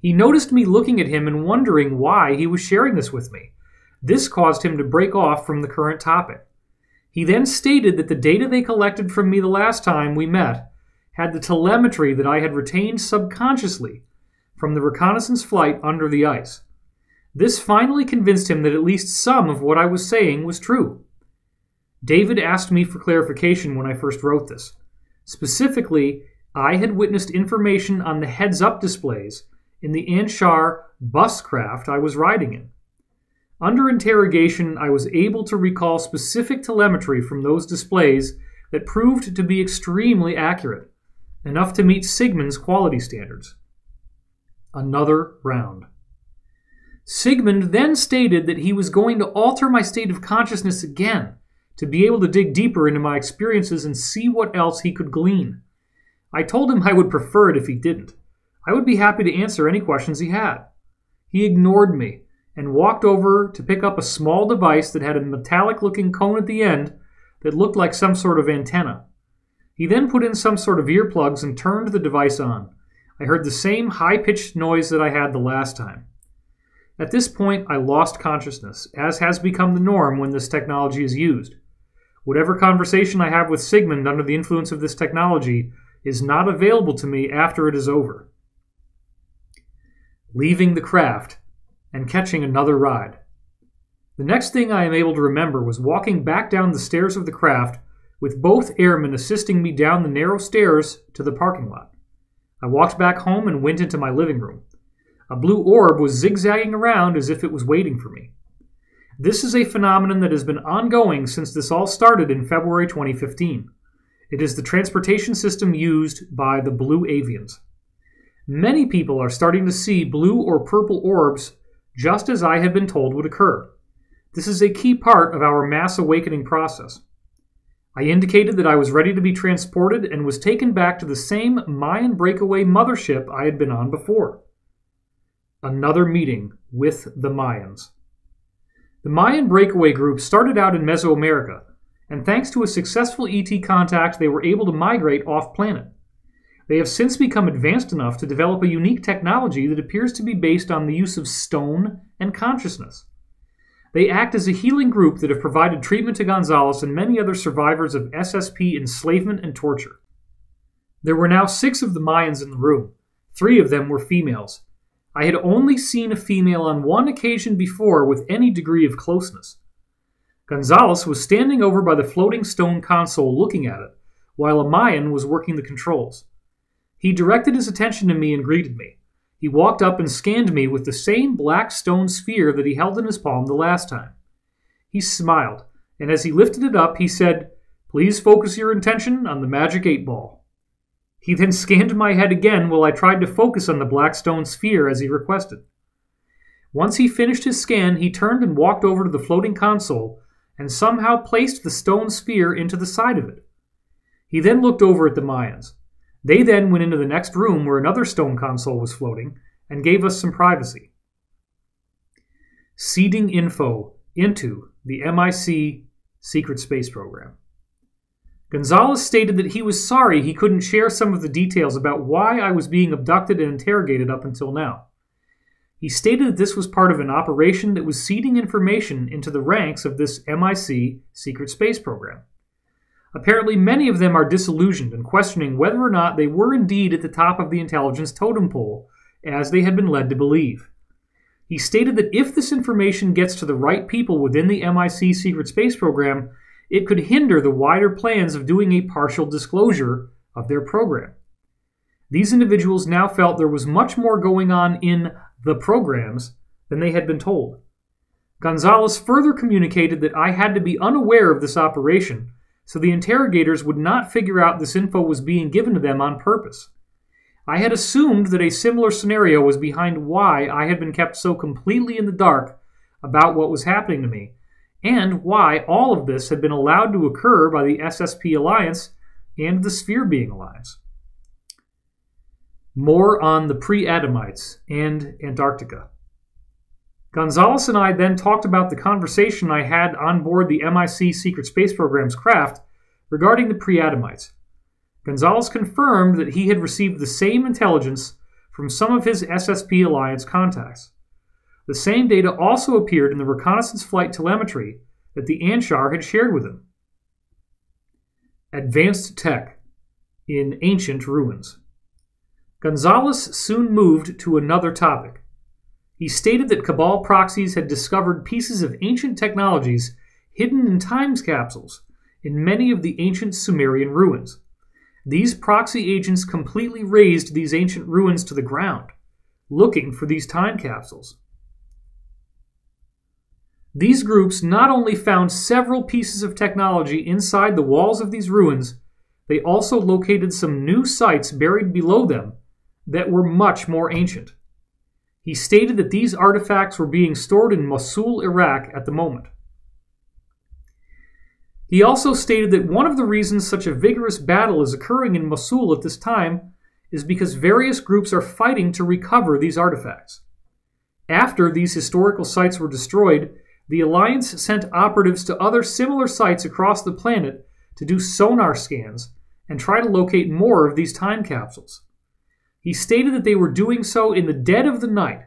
Speaker 1: He noticed me looking at him and wondering why he was sharing this with me. This caused him to break off from the current topic. He then stated that the data they collected from me the last time we met had the telemetry that I had retained subconsciously from the reconnaissance flight under the ice. This finally convinced him that at least some of what I was saying was true. David asked me for clarification when I first wrote this. Specifically, I had witnessed information on the heads-up displays in the Anshar bus craft I was riding in. Under interrogation, I was able to recall specific telemetry from those displays that proved to be extremely accurate, enough to meet Sigmund's quality standards. Another round. Sigmund then stated that he was going to alter my state of consciousness again, to be able to dig deeper into my experiences and see what else he could glean. I told him I would prefer it if he didn't. I would be happy to answer any questions he had. He ignored me and walked over to pick up a small device that had a metallic-looking cone at the end that looked like some sort of antenna. He then put in some sort of earplugs and turned the device on. I heard the same high-pitched noise that I had the last time. At this point, I lost consciousness, as has become the norm when this technology is used. Whatever conversation I have with Sigmund under the influence of this technology is not available to me after it is over. Leaving the craft and catching another ride. The next thing I am able to remember was walking back down the stairs of the craft with both airmen assisting me down the narrow stairs to the parking lot. I walked back home and went into my living room. A blue orb was zigzagging around as if it was waiting for me. This is a phenomenon that has been ongoing since this all started in February 2015. It is the transportation system used by the blue avians. Many people are starting to see blue or purple orbs just as I had been told would occur. This is a key part of our mass awakening process. I indicated that I was ready to be transported and was taken back to the same Mayan breakaway mothership I had been on before. Another meeting with the Mayans. The Mayan breakaway group started out in Mesoamerica, and thanks to a successful ET contact, they were able to migrate off-planet. They have since become advanced enough to develop a unique technology that appears to be based on the use of stone and consciousness. They act as a healing group that have provided treatment to Gonzalez and many other survivors of SSP enslavement and torture. There were now 6 of the Mayans in the room. 3 of them were females. I had only seen a female on one occasion before with any degree of closeness. Gonzalez was standing over by the floating stone console looking at it, while a Mayan was working the controls. He directed his attention to me and greeted me. He walked up and scanned me with the same black stone sphere that he held in his palm the last time. He smiled, and as he lifted it up, he said, "Please focus your attention on the magic 8-ball." He then scanned my head again while I tried to focus on the black stone sphere as he requested. Once he finished his scan, he turned and walked over to the floating console and somehow placed the stone sphere into the side of it. He then looked over at the Mayans. They then went into the next room where another stone console was floating and gave us some privacy. Seeding info into the MIC secret space program. Gonzalez stated that he was sorry he couldn't share some of the details about why I was being abducted and interrogated up until now. He stated that this was part of an operation that was seeding information into the ranks of this MIC secret space program. Apparently, many of them are disillusioned and questioning whether or not they were indeed at the top of the intelligence totem pole, as they had been led to believe. He stated that if this information gets to the right people within the MIC secret space program, it could hinder the wider plans of doing a partial disclosure of their program. These individuals now felt there was much more going on in the programs than they had been told. Gonzalez further communicated that I had to be unaware of this operation, so the interrogators would not figure out this info was being given to them on purpose. I had assumed that a similar scenario was behind why I had been kept so completely in the dark about what was happening to me, and why all of this had been allowed to occur by the SSP Alliance and the Sphere Being Alliance. More on the pre-Adamites and Antarctica. Gonzalez and I then talked about the conversation I had on board the MIC Secret Space Program's craft regarding the pre-Adamites. Gonzalez confirmed that he had received the same intelligence from some of his SSP Alliance contacts. The same data also appeared in the reconnaissance flight telemetry that the Anshar had shared with him. Advanced tech in ancient ruins. Gonzalez soon moved to another topic. He stated that Cabal proxies had discovered pieces of ancient technologies hidden in time capsules in many of the ancient Sumerian ruins. These proxy agents completely razed these ancient ruins to the ground, looking for these time capsules. These groups not only found several pieces of technology inside the walls of these ruins, they also located some new sites buried below them that were much more ancient. He stated that these artifacts were being stored in Mosul, Iraq at the moment. He also stated that one of the reasons such a vigorous battle is occurring in Mosul at this time is because various groups are fighting to recover these artifacts. After these historical sites were destroyed, the Alliance sent operatives to other similar sites across the planet to do sonar scans and try to locate more of these time capsules. He stated that they were doing so in the dead of the night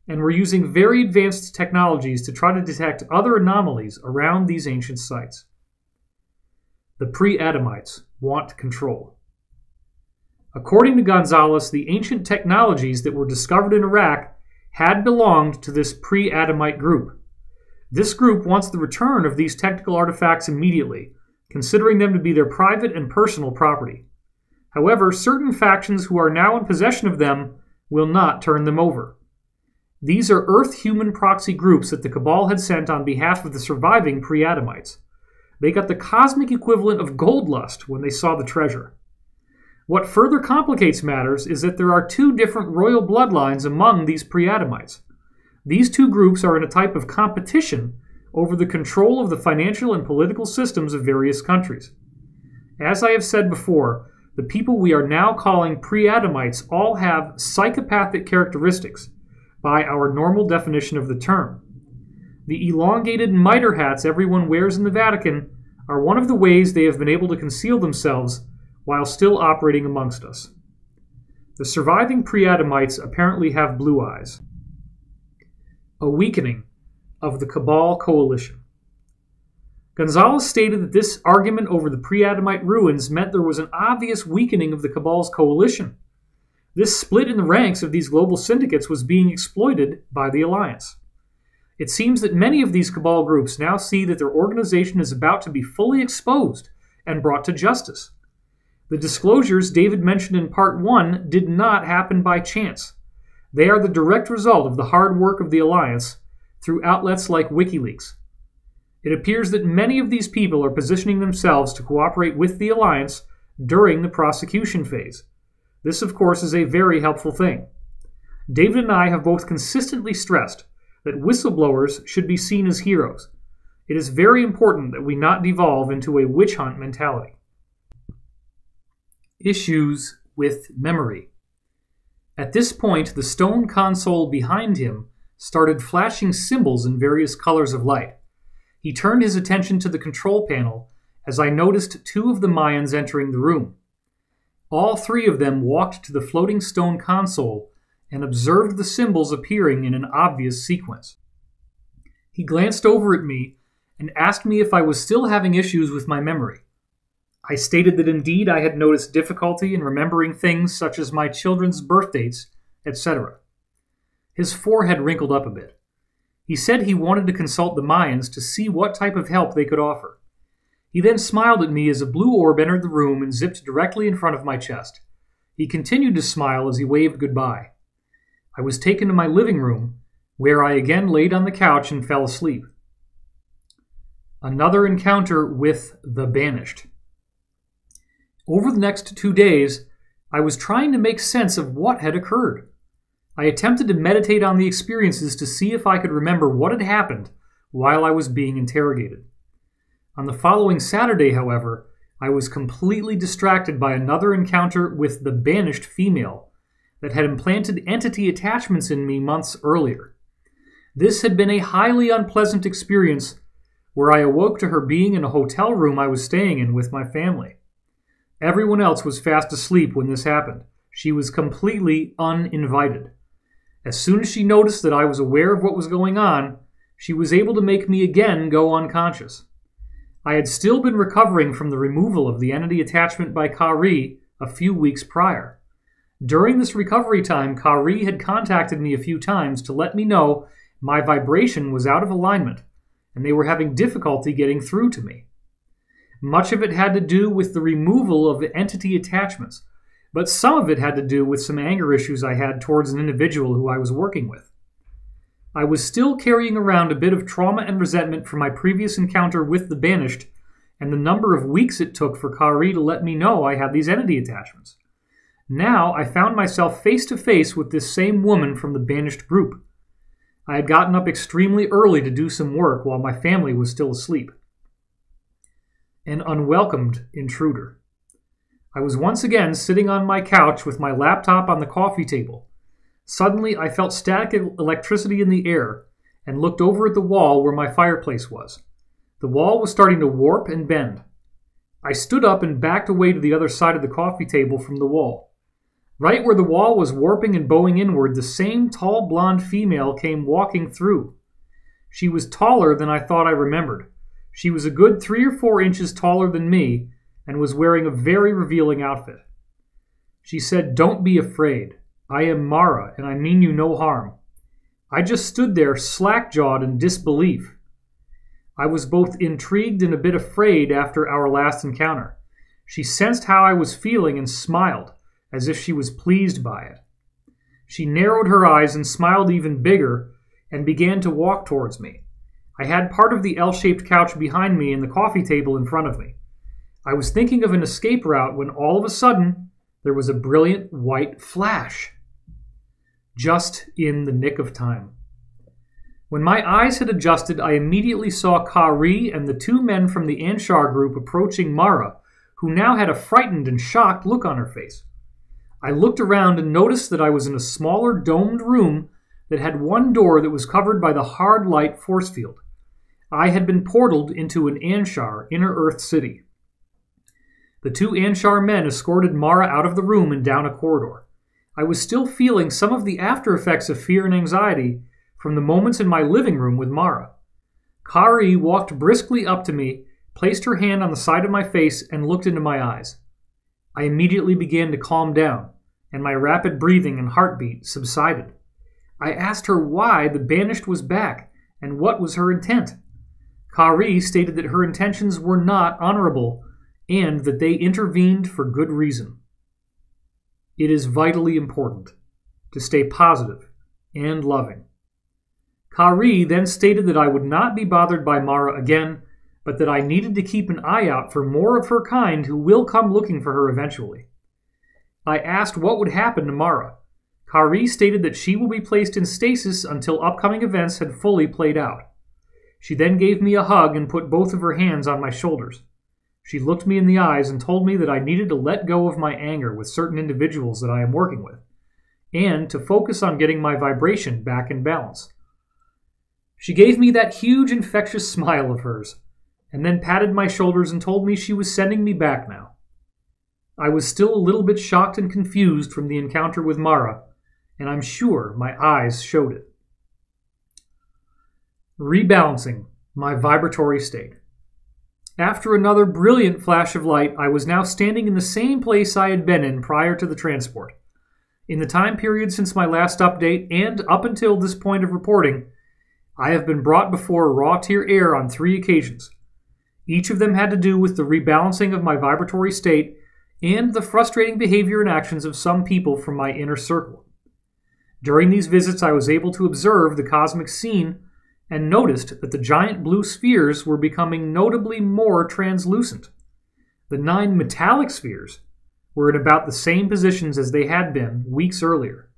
Speaker 1: and were using very advanced technologies to try to detect other anomalies around these ancient sites. The pre-Adamites want control. According to Gonzalez, the ancient technologies that were discovered in Iraq had belonged to this pre-Adamite group. This group wants the return of these technical artifacts immediately, considering them to be their private and personal property. However, certain factions who are now in possession of them will not turn them over. These are Earth-human proxy groups that the Cabal had sent on behalf of the surviving pre-Adamites. They got the cosmic equivalent of gold lust when they saw the treasure. What further complicates matters is that there are two different royal bloodlines among these pre-Adamites. These two groups are in a type of competition over the control of the financial and political systems of various countries. As I have said before, the people we are now calling pre-Adamites all have psychopathic characteristics by our normal definition of the term. The elongated mitre hats everyone wears in the Vatican are one of the ways they have been able to conceal themselves while still operating amongst us. The surviving pre-Adamites apparently have blue eyes. A weakening of the Cabal coalition. Gonzalez stated that this argument over the pre-Adamite ruins meant there was an obvious weakening of the Cabal's coalition. This split in the ranks of these global syndicates was being exploited by the Alliance. It seems that many of these Cabal groups now see that their organization is about to be fully exposed and brought to justice. The disclosures David mentioned in Part 1 did not happen by chance. They are the direct result of the hard work of the Alliance through outlets like WikiLeaks. It appears that many of these people are positioning themselves to cooperate with the Alliance during the prosecution phase. This, of course, is a very helpful thing. David and I have both consistently stressed that whistleblowers should be seen as heroes. It is very important that we not devolve into a witch hunt mentality. Issues with memory. At this point, the stone console behind him started flashing symbols in various colors of light. He turned his attention to the control panel as I noticed two of the Mayans entering the room. All three of them walked to the floating stone console and observed the symbols appearing in an obvious sequence. He glanced over at me and asked me if I was still having issues with my memory. I stated that indeed I had noticed difficulty in remembering things such as my children's birth dates, etc. His forehead wrinkled up a bit. He said he wanted to consult the Mayans to see what type of help they could offer. He then smiled at me as a blue orb entered the room and zipped directly in front of my chest. He continued to smile as he waved goodbye. I was taken to my living room, where I again laid on the couch and fell asleep. Another encounter with the Banished. Over the next 2 days, I was trying to make sense of what had occurred. I attempted to meditate on the experiences to see if I could remember what had happened while I was being interrogated. On the following Saturday, however, I was completely distracted by another encounter with the Banished female that had implanted entity attachments in me months earlier. This had been a highly unpleasant experience where I awoke to her being in a hotel room I was staying in with my family. Everyone else was fast asleep when this happened. She was completely uninvited. As soon as she noticed that I was aware of what was going on, she was able to make me again go unconscious. I had still been recovering from the removal of the entity attachment by Kari a few weeks prior. During this recovery time, Kari had contacted me a few times to let me know my vibration was out of alignment, and they were having difficulty getting through to me. Much of it had to do with the removal of the entity attachments, but some of it had to do with some anger issues I had towards an individual who I was working with. I was still carrying around a bit of trauma and resentment from my previous encounter with the Banished and the number of weeks it took for Kari to let me know I had these entity attachments. Now I found myself face to face with this same woman from the banished group. I had gotten up extremely early to do some work while my family was still asleep. An unwelcomed intruder. I was once again sitting on my couch with my laptop on the coffee table. Suddenly I felt static electricity in the air and looked over at the wall where my fireplace was. The wall was starting to warp and bend. I stood up and backed away to the other side of the coffee table from the wall. Right where the wall was warping and bowing inward, the same tall blonde female came walking through. She was taller than I thought I remembered. She was a good 3 or 4 inches taller than me and was wearing a very revealing outfit. She said, "Don't be afraid. I am Mara, and I mean you no harm." I just stood there slack-jawed in disbelief. I was both intrigued and a bit afraid after our last encounter. She sensed how I was feeling and smiled, as if she was pleased by it. She narrowed her eyes and smiled even bigger and began to walk towards me. I had part of the L-shaped couch behind me and the coffee table in front of me. I was thinking of an escape route when all of a sudden there was a brilliant white flash. Just in the nick of time. When my eyes had adjusted, I immediately saw Kari and the 2 men from the Anshar group approaching Mara, who now had a frightened and shocked look on her face. I looked around and noticed that I was in a smaller domed room that had one door that was covered by the hard light force field. I had been portaled into an Anshar, inner Earth city. The 2 Anshar men escorted Mara out of the room and down a corridor. I was still feeling some of the after effects of fear and anxiety from the moments in my living room with Mara. Kari walked briskly up to me, placed her hand on the side of my face, and looked into my eyes. I immediately began to calm down, and my rapid breathing and heartbeat subsided. I asked her why the banished was back, and what was her intent. Kari stated that her intentions were not honorable, and that they intervened for good reason. It is vitally important to stay positive and loving. Kari then stated that I would not be bothered by Mara again, but that I needed to keep an eye out for more of her kind who will come looking for her eventually. I asked what would happen to Mara. Kari stated that she will be placed in stasis until upcoming events had fully played out. She then gave me a hug and put both of her hands on my shoulders. She looked me in the eyes and told me that I needed to let go of my anger with certain individuals that I am working with, and to focus on getting my vibration back in balance. She gave me that huge infectious smile of hers, and then patted my shoulders and told me she was sending me back now. I was still a little bit shocked and confused from the encounter with Mara, and I'm sure my eyes showed it. Rebalancing my vibratory state. After another brilliant flash of light, I was now standing in the same place I had been in prior to the transport. In the time period since my last update, and up until this point of reporting, I have been brought before raw tier air on 3 occasions. Each of them had to do with the rebalancing of my vibratory state and the frustrating behavior and actions of some people from my inner circle. During these visits, I was able to observe the cosmic scene and noticed that the giant blue spheres were becoming notably more translucent. The 9 metallic spheres were in about the same positions as they had been weeks earlier.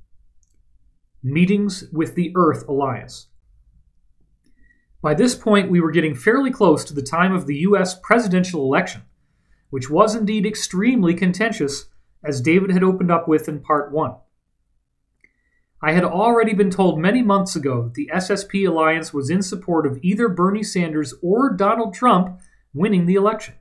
Speaker 1: Meetings with the Earth Alliance. By this point, we were getting fairly close to the time of the U.S. presidential election, which was indeed extremely contentious, as David had opened up with in Part 1. I had already been told many months ago that the SSP Alliance was in support of either Bernie Sanders or Donald Trump winning the election.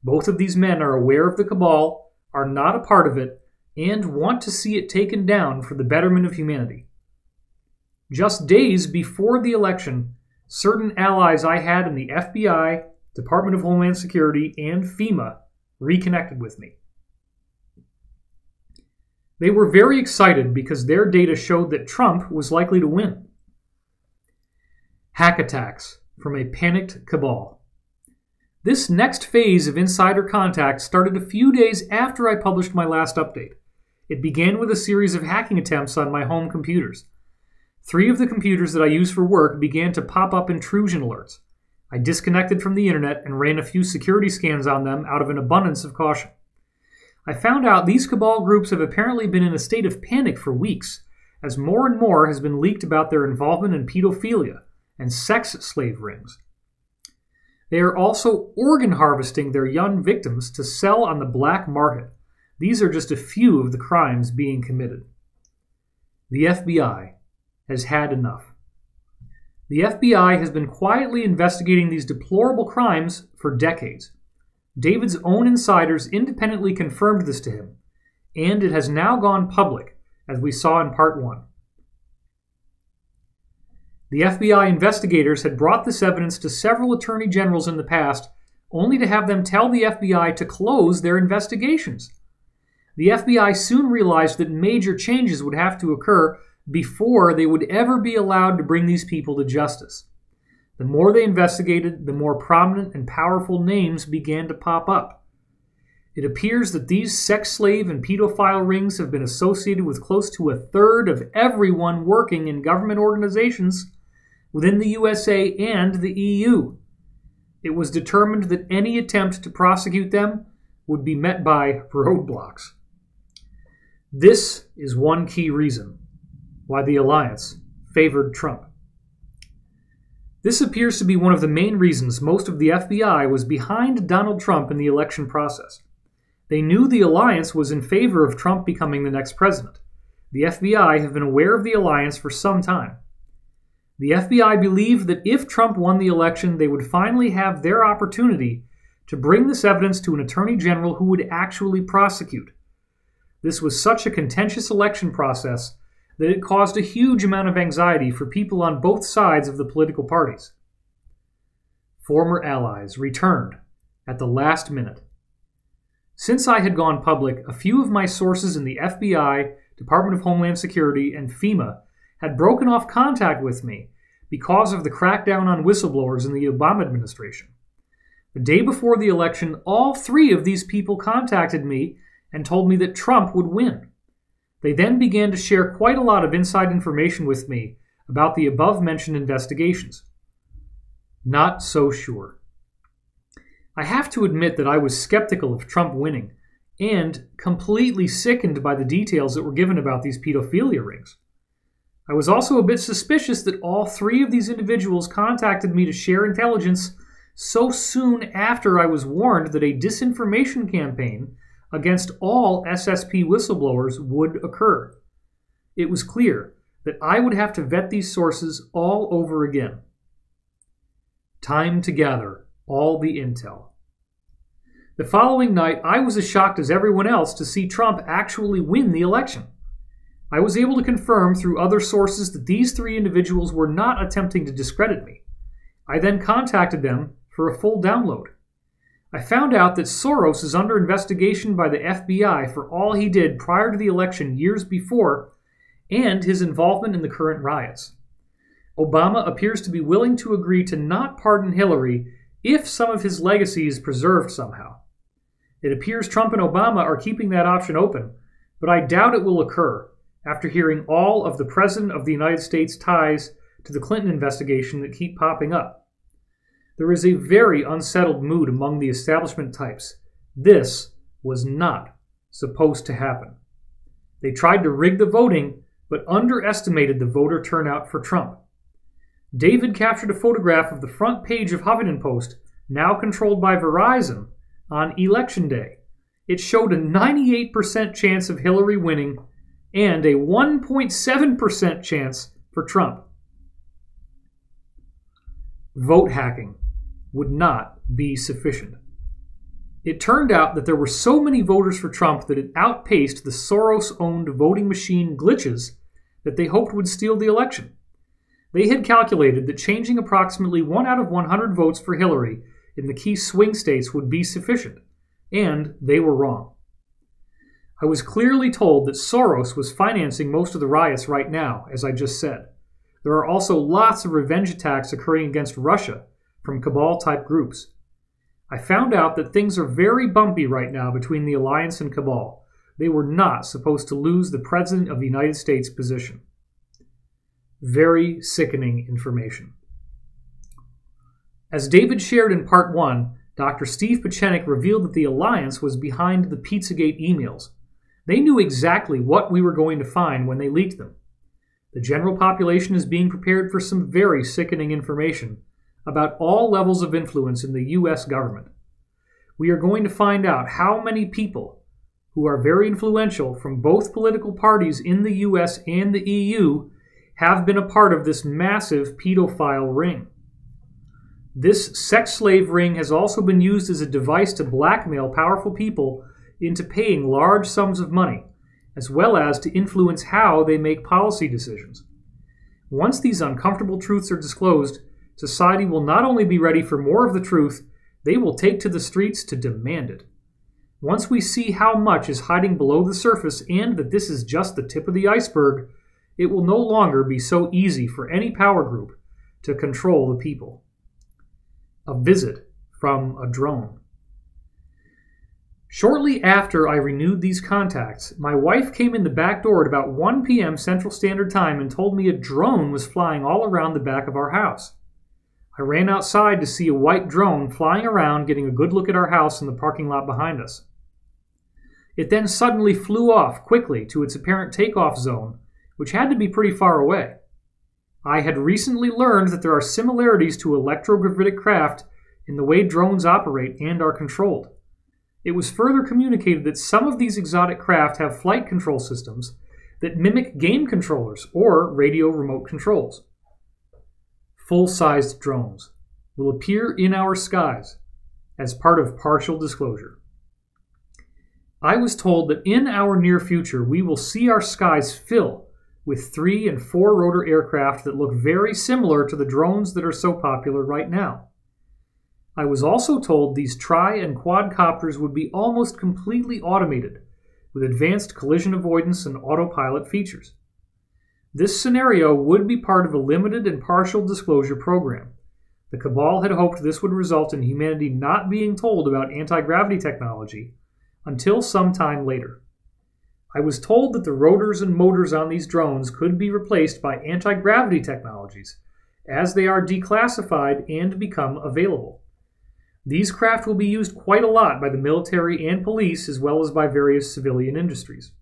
Speaker 1: Both of these men are aware of the Cabal, are not a part of it, and want to see it taken down for the betterment of humanity. Just days before the election, certain allies I had in the FBI, Department of Homeland Security, and FEMA reconnected with me. They were very excited because their data showed that Trump was likely to win. Hack attacks from a panicked Cabal. This next phase of insider contact started a few days after I published my last update. It began with a series of hacking attempts on my home computers. 3 of the computers that I use for work began to pop up intrusion alerts. I disconnected from the internet and ran a few security scans on them out of an abundance of caution. I found out these Cabal groups have apparently been in a state of panic for weeks, as more and more has been leaked about their involvement in pedophilia and sex slave rings. They are also organ harvesting their young victims to sell on the black market. These are just a few of the crimes being committed. The FBI has had enough. The FBI has been quietly investigating these deplorable crimes for decades. David's own insiders independently confirmed this to him, and it has now gone public, as we saw in Part 1. The FBI investigators had brought this evidence to several attorney generals in the past, only to have them tell the FBI to close their investigations. The FBI soon realized that major changes would have to occur before they would ever be allowed to bring these people to justice. The more they investigated, the more prominent and powerful names began to pop up. It appears that these sex slave and pedophile rings have been associated with close to a third of everyone working in government organizations within the USA and the EU. It was determined that any attempt to prosecute them would be met by roadblocks. This is one key reason why the alliance favored Trump. This appears to be one of the main reasons most of the FBI was behind Donald Trump in the election process. They knew the alliance was in favor of Trump becoming the next president. The FBI have been aware of the alliance for some time. The FBI believed that if Trump won the election, they would finally have their opportunity to bring this evidence to an attorney general who would actually prosecute. This was such a contentious election process that it caused a huge amount of anxiety for people on both sides of the political parties. Former allies returned at the last minute. Since I had gone public, a few of my sources in the FBI, Department of Homeland Security, and FEMA had broken off contact with me because of the crackdown on whistleblowers in the Obama administration. The day before the election, all three of these people contacted me and told me that Trump would win. They then began to share quite a lot of inside information with me about the above-mentioned investigations. Not so sure. I have to admit that I was skeptical of Trump winning and completely sickened by the details that were given about these pedophilia rings. I was also a bit suspicious that all three of these individuals contacted me to share intelligence so soon after I was warned that a disinformation campaign against all SSP whistleblowers would occur. It was clear that I would have to vet these sources all over again. Time to gather all the intel. The following night, I was as shocked as everyone else to see Trump actually win the election. I was able to confirm through other sources that these three individuals were not attempting to discredit me. I then contacted them for a full download. I found out that Soros is under investigation by the FBI for all he did prior to the election years before and his involvement in the current riots. Obama appears to be willing to agree to not pardon Hillary if some of his legacy is preserved somehow. It appears Trump and Obama are keeping that option open, but I doubt it will occur after hearing all of the President of the United States ties to the Clinton investigation that keep popping up. There is a very unsettled mood among the establishment types. This was not supposed to happen. They tried to rig the voting, but underestimated the voter turnout for Trump. David captured a photograph of the front page of Huffington Post, now controlled by Verizon, on Election Day. It showed a 98% chance of Hillary winning and a 1.7% chance for Trump. Vote hacking would not be sufficient. It turned out that there were so many voters for Trump that it outpaced the Soros-owned voting machine glitches that they hoped would steal the election. They had calculated that changing approximately 1 out of 100 votes for Hillary in the key swing states would be sufficient, and they were wrong. I was clearly told that Soros was financing most of the riots right now, as I just said. There are also lots of revenge attacks occurring against Russia from Cabal-type groups. I found out that things are very bumpy right now between the Alliance and Cabal. They were not supposed to lose the President of the United States position. Very sickening information. As David shared in Part 1, Dr. Steve Pachenik revealed that the Alliance was behind the Pizzagate emails. They knew exactly what we were going to find when they leaked them. The general population is being prepared for some very sickening information about all levels of influence in the U.S. government. We are going to find out how many people who are very influential from both political parties in the U.S. and the EU have been a part of this massive pedophile ring. This sex slave ring has also been used as a device to blackmail powerful people into paying large sums of money, as well as to influence how they make policy decisions. Once these uncomfortable truths are disclosed, society will not only be ready for more of the truth, they will take to the streets to demand it. Once we see how much is hiding below the surface and that this is just the tip of the iceberg, it will no longer be so easy for any power group to control the people. A visit from a drone. Shortly after I renewed these contacts, my wife came in the back door at about 1 p.m. Central Standard Time and told me a drone was flying all around the back of our house. I ran outside to see a white drone flying around, getting a good look at our house and the parking lot behind us. It then suddenly flew off quickly to its apparent takeoff zone, which had to be pretty far away. I had recently learned that there are similarities to electrogravitic craft in the way drones operate and are controlled. It was further communicated that some of these exotic craft have flight control systems that mimic game controllers or radio remote controls. Full-sized drones will appear in our skies as part of partial disclosure. I was told that in our near future we will see our skies fill with 3- and 4-rotor aircraft that look very similar to the drones that are so popular right now. I was also told these tri- and quadcopters would be almost completely automated, with advanced collision avoidance and autopilot features. This scenario would be part of a limited and partial disclosure program. The Cabal had hoped this would result in humanity not being told about anti-gravity technology until some time later. I was told that the rotors and motors on these drones could be replaced by anti-gravity technologies as they are declassified and become available. These craft will be used quite a lot by the military and police, as well as by various civilian industries.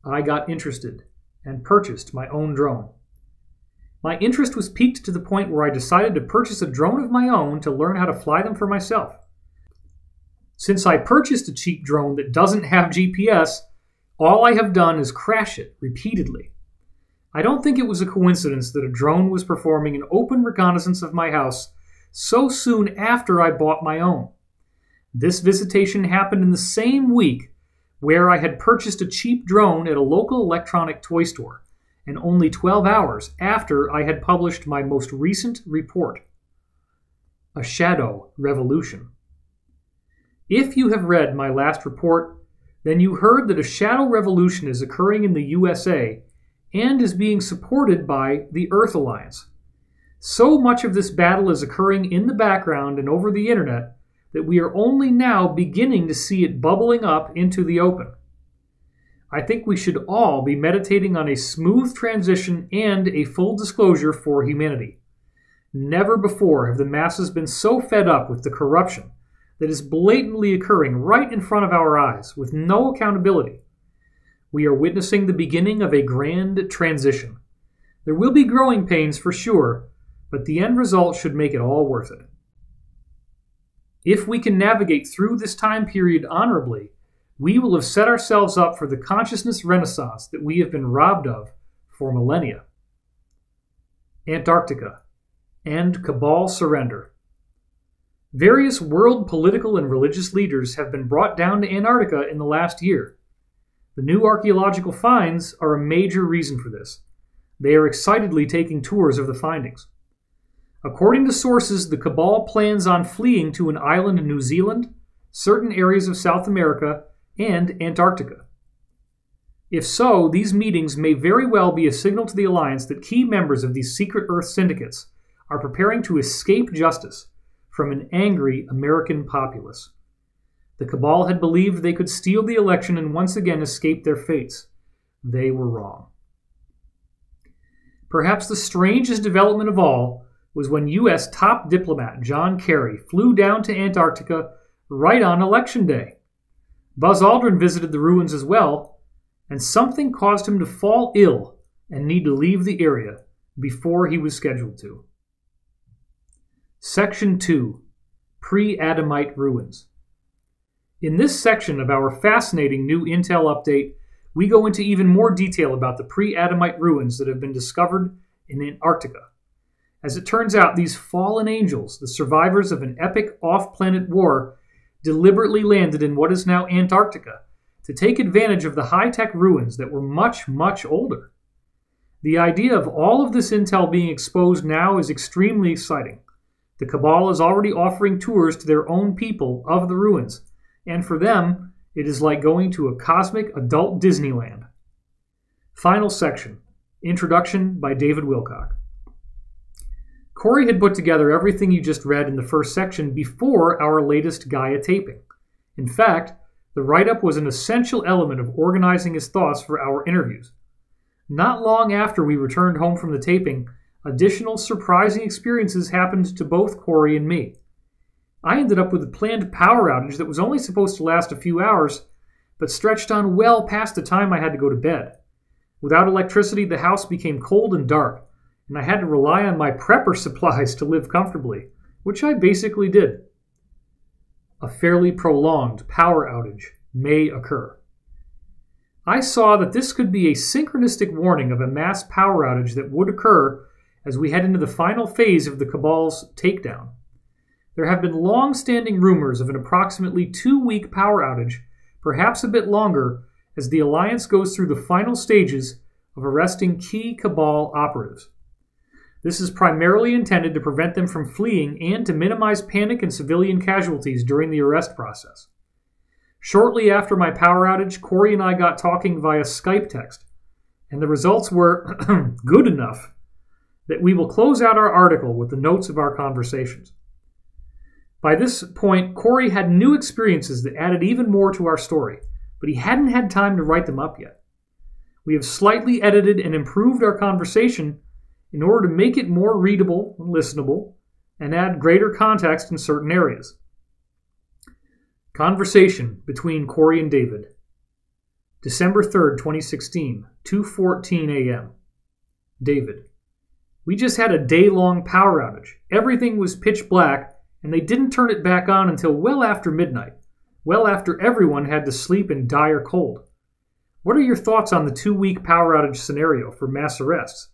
Speaker 1: I got interested and purchased my own drone. My interest was piqued to the point where I decided to purchase a drone of my own to learn how to fly them for myself. Since I purchased a cheap drone that doesn't have GPS, all I have done is crash it repeatedly. I don't think it was a coincidence that a drone was performing an open reconnaissance of my house so soon after I bought my own. This visitation happened in the same week where I had purchased a cheap drone at a local electronic toy store, and only 12 hours after I had published my most recent report, A Shadow Revolution. If you have read my last report, then you heard that a shadow revolution is occurring in the USA and is being supported by the Earth Alliance. So much of this battle is occurring in the background and over the internet that we are only now beginning to see it bubbling up into the open. I think we should all be meditating on a smooth transition and a full disclosure for humanity. Never before have the masses been so fed up with the corruption that is blatantly occurring right in front of our eyes with no accountability. We are witnessing the beginning of a grand transition. There will be growing pains for sure, but the end result should make it all worth it. If we can navigate through this time period honorably, we will have set ourselves up for the consciousness renaissance that we have been robbed of for millennia. Antarctica and Cabal surrender. Various world political and religious leaders have been brought down to Antarctica in the last year. The new archaeological finds are a major reason for this. They are excitedly taking tours of the findings. According to sources, the Cabal plans on fleeing to an island in New Zealand, certain areas of South America, and Antarctica. If so, these meetings may very well be a signal to the Alliance that key members of these secret Earth syndicates are preparing to escape justice from an angry American populace. The Cabal had believed they could steal the election and once again escape their fates. They were wrong. Perhaps the strangest development of all was when U.S. top diplomat John Kerry flew down to Antarctica right on Election Day. Buzz Aldrin visited the ruins as well, and something caused him to fall ill and need to leave the area before he was scheduled to. Section 2. Pre-Adamite Ruins. In this section of our fascinating new intel update, we go into even more detail about the pre-Adamite ruins that have been discovered in Antarctica. As it turns out, these fallen angels, the survivors of an epic off-planet war, deliberately landed in what is now Antarctica to take advantage of the high-tech ruins that were much, much older. The idea of all of this intel being exposed now is extremely exciting. The Cabal is already offering tours to their own people of the ruins, and for them, it is like going to a cosmic adult Disneyland. Final section. Introduction by David Wilcock. Corey had put together everything you just read in the first section before our latest Gaia taping. In fact, the write-up was an essential element of organizing his thoughts for our interviews. Not long after we returned home from the taping, additional surprising experiences happened to both Corey and me. I ended up with a planned power outage that was only supposed to last a few hours, but stretched on well past the time I had to go to bed. Without electricity, the house became cold and dark, and I had to rely on my prepper supplies to live comfortably, which I basically did. A fairly prolonged power outage may occur. I saw that this could be a synchronistic warning of a mass power outage that would occur as we head into the final phase of the Cabal's takedown. There have been long-standing rumors of an approximately 2-week power outage, perhaps a bit longer, as the Alliance goes through the final stages of arresting key Cabal operatives. This is primarily intended to prevent them from fleeing and to minimize panic and civilian casualties during the arrest process. Shortly after my power outage, Corey and I got talking via Skype text, and the results were good enough that we will close out our article with the notes of our conversations. By this point, Corey had new experiences that added even more to our story, but he hadn't had time to write them up yet. We have slightly edited and improved our conversation in order to make it more readable and listenable, and add greater context in certain areas. Conversation between Corey and David. December 3rd, 2016, 2:14 a.m. David: we just had a day-long power outage. Everything was pitch black, and they didn't turn it back on until well after midnight, well after everyone had to sleep in dire cold. What are your thoughts on the 2-week power outage scenario for mass arrests?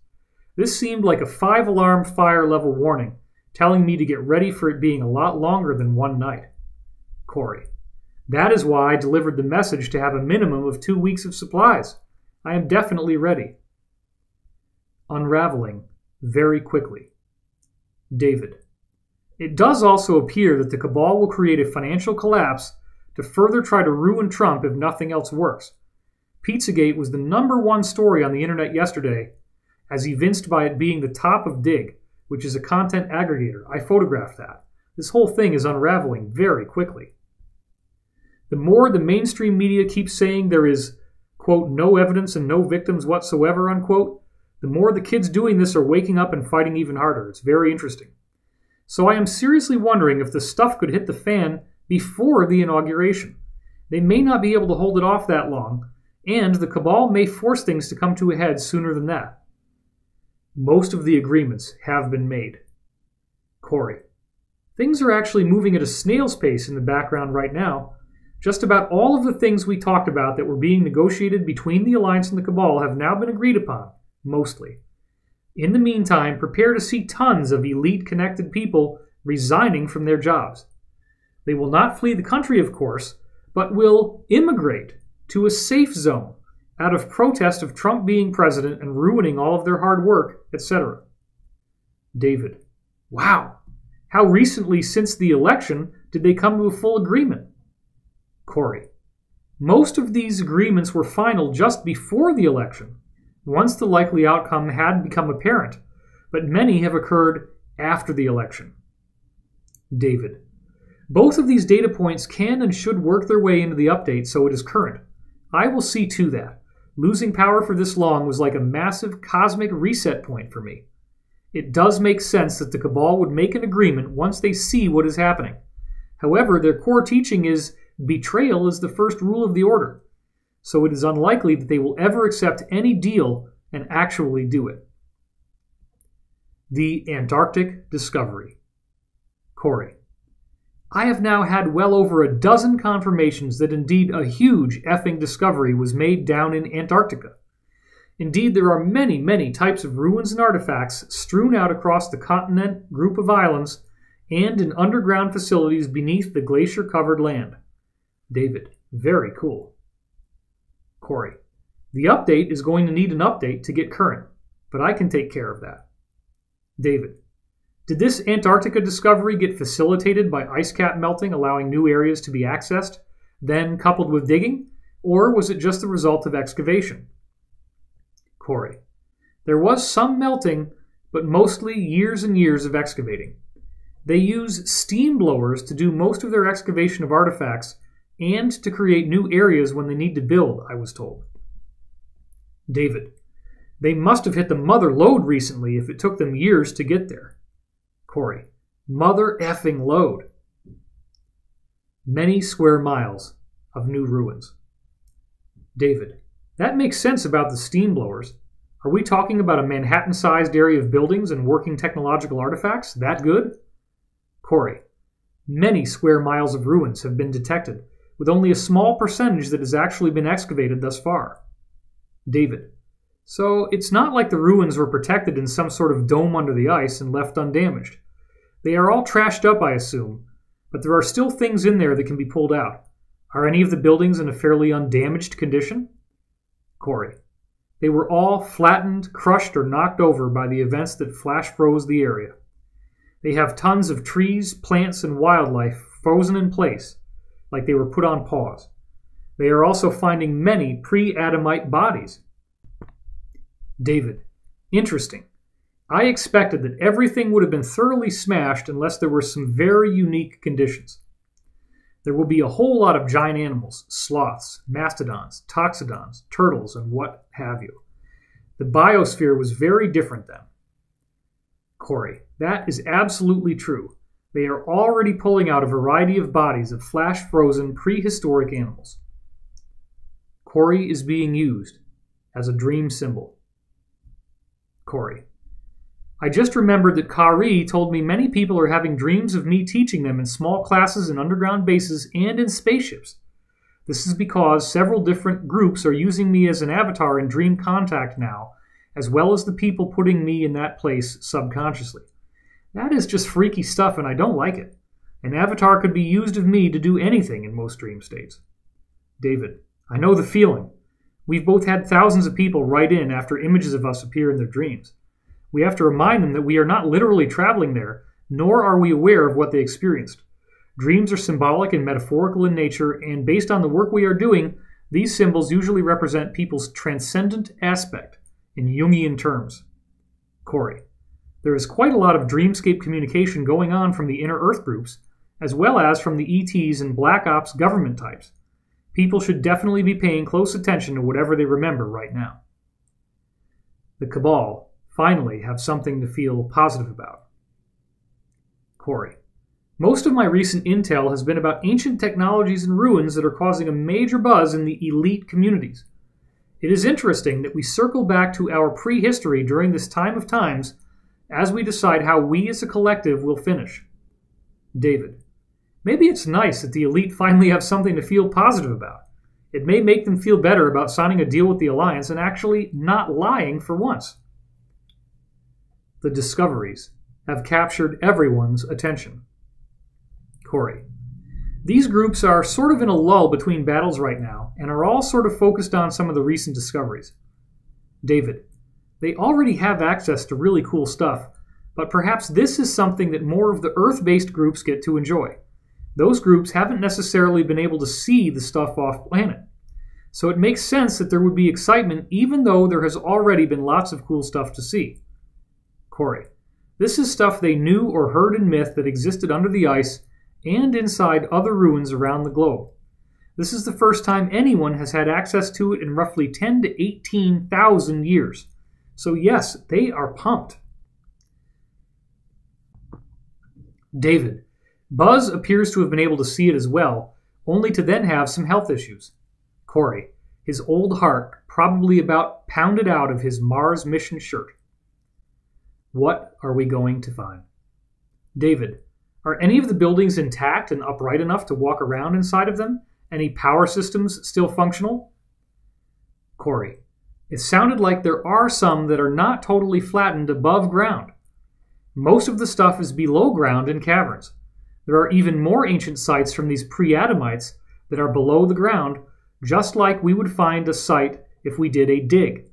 Speaker 1: This seemed like a 5-alarm fire level warning, telling me to get ready for it being a lot longer than one night. Corey: that is why I delivered the message to have a minimum of 2 weeks of supplies. I am definitely ready. Unraveling very quickly. David: it does also appear that the Cabal will create a financial collapse to further try to ruin Trump if nothing else works. Pizzagate was the #1 story on the internet yesterday, as evinced by it being the top of Dig, which is a content aggregator. I photographed that. This whole thing is unraveling very quickly. The more the mainstream media keeps saying there is, quote, no evidence and no victims whatsoever, unquote, the more the kids doing this are waking up and fighting even harder. It's very interesting. So I am seriously wondering if the stuff could hit the fan before the inauguration. They may not be able to hold it off that long, and the Cabal may force things to come to a head sooner than that. Most of the agreements have been made. Corey: things are actually moving at a snail's pace in the background right now. Just about all of the things we talked about that were being negotiated between the Alliance and the Cabal have now been agreed upon, mostly. In the meantime, prepare to see tons of elite connected people resigning from their jobs. They will not flee the country, of course, but will immigrate to a safe zone out of protest of Trump being president and ruining all of their hard work, etc. David: wow, how recently since the election did they come to a full agreement? Corey: most of these agreements were final just before the election, once the likely outcome had become apparent, but many have occurred after the election. David: both of these data points can and should work their way into the update so it is current. I will see to that. Losing power for this long was like a massive cosmic reset point for me. It does make sense that the Cabal would make an agreement once they see what is happening. However, their core teaching is betrayal is the first rule of the Order, so it is unlikely that they will ever accept any deal and actually do it. The Antarctic Discovery. Corey. I have now had well over a dozen confirmations that indeed a huge effing discovery was made down in Antarctica. Indeed, there are many, many types of ruins and artifacts strewn out across the continent group of islands and in underground facilities beneath the glacier-covered land. David. Very cool. Corey. The update is going to need an update to get current, but I can take care of that. David. Did this Antarctica discovery get facilitated by ice cap melting, allowing new areas to be accessed, then coupled with digging, or was it just the result of excavation? Corey. There was some melting, but mostly years and years of excavating. They use steam blowers to do most of their excavation of artifacts and to create new areas when they need to build, I was told. David. They must have hit the mother lode recently if it took them years to get there. Corey. Mother effing lode. Many square miles of new ruins. David. That makes sense about the steam blowers. Are we talking about a Manhattan-sized area of buildings and working technological artifacts? That good? Corey. Many square miles of ruins have been detected, with only a small percentage that has actually been excavated thus far. David. So it's not like the ruins were protected in some sort of dome under the ice and left undamaged. They are all trashed up, I assume, but there are still things in there that can be pulled out. Are any of the buildings in a fairly undamaged condition? Corey. They were all flattened, crushed, or knocked over by the events that flash froze the area. They have tons of trees, plants, and wildlife frozen in place, like they were put on pause. They are also finding many pre-Adamite bodies. David. Interesting. I expected that everything would have been thoroughly smashed unless there were some very unique conditions. There will be a whole lot of giant animals, sloths, mastodons, toxodons, turtles, and what have you. The biosphere was very different then. Corey. That is absolutely true. They are already pulling out a variety of bodies of flash-frozen prehistoric animals. Corey is being used as a dream symbol. Corey. I just remembered that Kari told me many people are having dreams of me teaching them in small classes in underground bases and in spaceships. This is because several different groups are using me as an avatar in dream contact now, as well as the people putting me in that place subconsciously. That is just freaky stuff and I don't like it. An avatar could be used of me to do anything in most dream states. David. I know the feeling. We've both had thousands of people write in after images of us appear in their dreams. We have to remind them that we are not literally traveling there, nor are we aware of what they experienced. Dreams are symbolic and metaphorical in nature, and based on the work we are doing, these symbols usually represent people's transcendent aspect in Jungian terms. Corey. There is quite a lot of dreamscape communication going on from the inner Earth groups, as well as from the ETs and Black Ops government types. People should definitely be paying close attention to whatever they remember right now. The Cabal finally have something to feel positive about. Corey. Most of my recent intel has been about ancient technologies and ruins that are causing a major buzz in the elite communities. It is interesting that we circle back to our prehistory during this time of times as we decide how we as a collective will finish. David. Maybe it's nice that the elite finally have something to feel positive about. It may make them feel better about signing a deal with the Alliance and actually not lying for once. The discoveries have captured everyone's attention. Corey. These groups are sort of in a lull between battles right now and are all sort of focused on some of the recent discoveries. David. They already have access to really cool stuff, but perhaps this is something that more of the Earth-based groups get to enjoy. Those groups haven't necessarily been able to see the stuff off-planet. So it makes sense that there would be excitement even though there has already been lots of cool stuff to see. Corey. This is stuff they knew or heard in myth that existed under the ice and inside other ruins around the globe. This is the first time anyone has had access to it in roughly 10 to 18,000 years. So yes, they are pumped. David. Buzz appears to have been able to see it as well, only to then have some health issues. Corey. His old heart probably about pounded out of his Mars mission shirt. What are we going to find? David. Are any of the buildings intact and upright enough to walk around inside of them? Any power systems still functional? Corey. It sounded like there are some that are not totally flattened above ground. Most of the stuff is below ground in caverns. There are even more ancient sites from these pre-Adamites that are below the ground, just like we would find a site if we did a dig.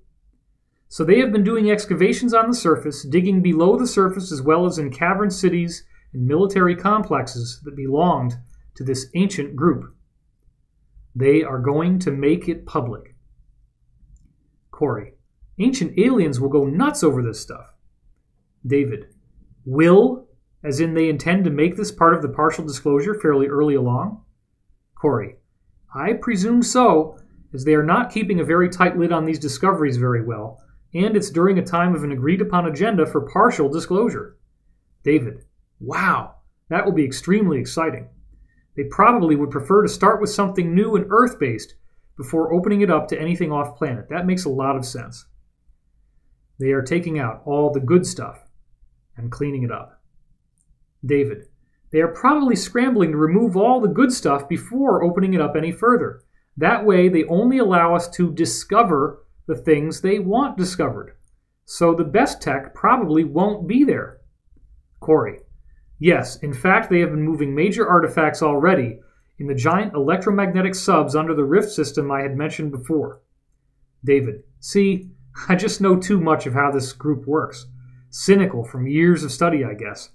Speaker 1: So they have been doing excavations on the surface, digging below the surface as well as in cavern cities and military complexes that belonged to this ancient group. They are going to make it public. Corey. Ancient aliens will go nuts over this stuff. David. Will, as in they intend to make this part of the partial disclosure fairly early along? Corey. I presume so, as they are not keeping a very tight lid on these discoveries very well, and it's during a time of an agreed-upon agenda for partial disclosure. David. Wow, that will be extremely exciting. They probably would prefer to start with something new and Earth-based before opening it up to anything off-planet. That makes a lot of sense. They are taking out all the good stuff and cleaning it up. David. They are probably scrambling to remove all the good stuff before opening it up any further. That way, they only allow us to discover the things they want discovered. So the best tech probably won't be there. Corey. Yes, in fact, they have been moving major artifacts already in the giant electromagnetic subs under the rift system I had mentioned before. David. See, I just know too much of how this group works. Cynical from years of study, I guess.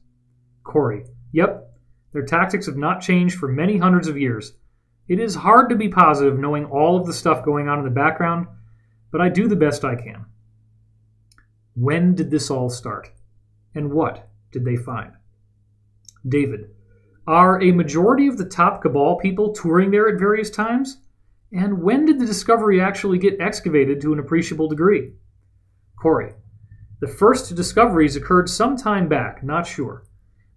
Speaker 1: Corey. Yep, their tactics have not changed for many hundreds of years. It is hard to be positive knowing all of the stuff going on in the background, but I do the best I can. When did this all start? And what did they find? David. Are a majority of the top Cabal people touring there at various times? And when did the discovery actually get excavated to an appreciable degree? Corey. The first discoveries occurred some time back, not sure.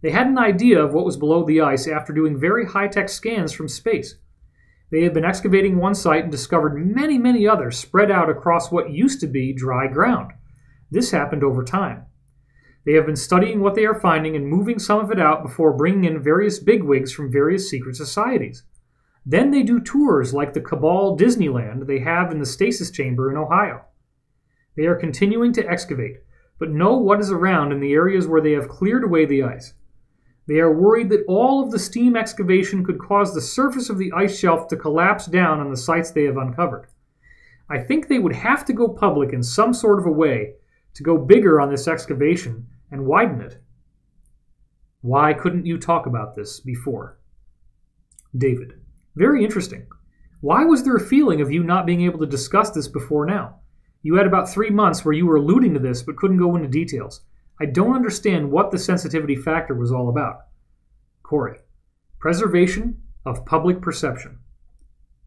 Speaker 1: They had an idea of what was below the ice after doing very high-tech scans from space. They had been excavating one site and discovered many, many others spread out across what used to be dry ground. This happened over time. They have been studying what they are finding and moving some of it out before bringing in various bigwigs from various secret societies. Then they do tours like the Cabal Disneyland they have in the stasis chamber in Ohio. They are continuing to excavate, but know what is around in the areas where they have cleared away the ice. They are worried that all of the steam excavation could cause the surface of the ice shelf to collapse down on the sites they have uncovered. I think they would have to go public in some sort of a way to go bigger on this excavation and widen it. Why couldn't you talk about this before? David. Very interesting. Why was there a feeling of you not being able to discuss this before now? You had about 3 months where you were alluding to this but couldn't go into details. I don't understand what the sensitivity factor was all about. Corey. Preservation of public perception.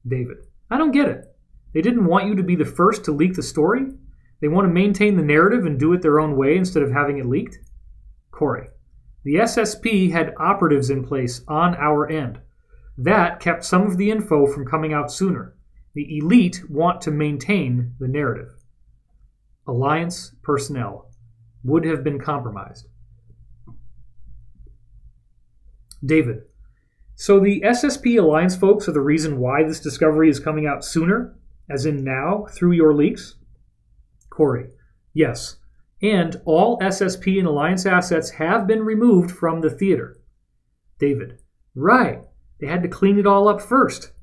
Speaker 1: David. I don't get it. They didn't want you to be the first to leak the story? They want to maintain the narrative and do it their own way instead of having it leaked? Corey. The SSP had operatives in place on our end. That kept some of the info from coming out sooner. The elite want to maintain the narrative. Alliance personnel would have been compromised. David. So the SSP Alliance folks are the reason why this discovery is coming out sooner, as in now, through your leaks? Corey. Yes. And all SSP and Alliance assets have been removed from the theater. David. Right. They had to clean it all up first.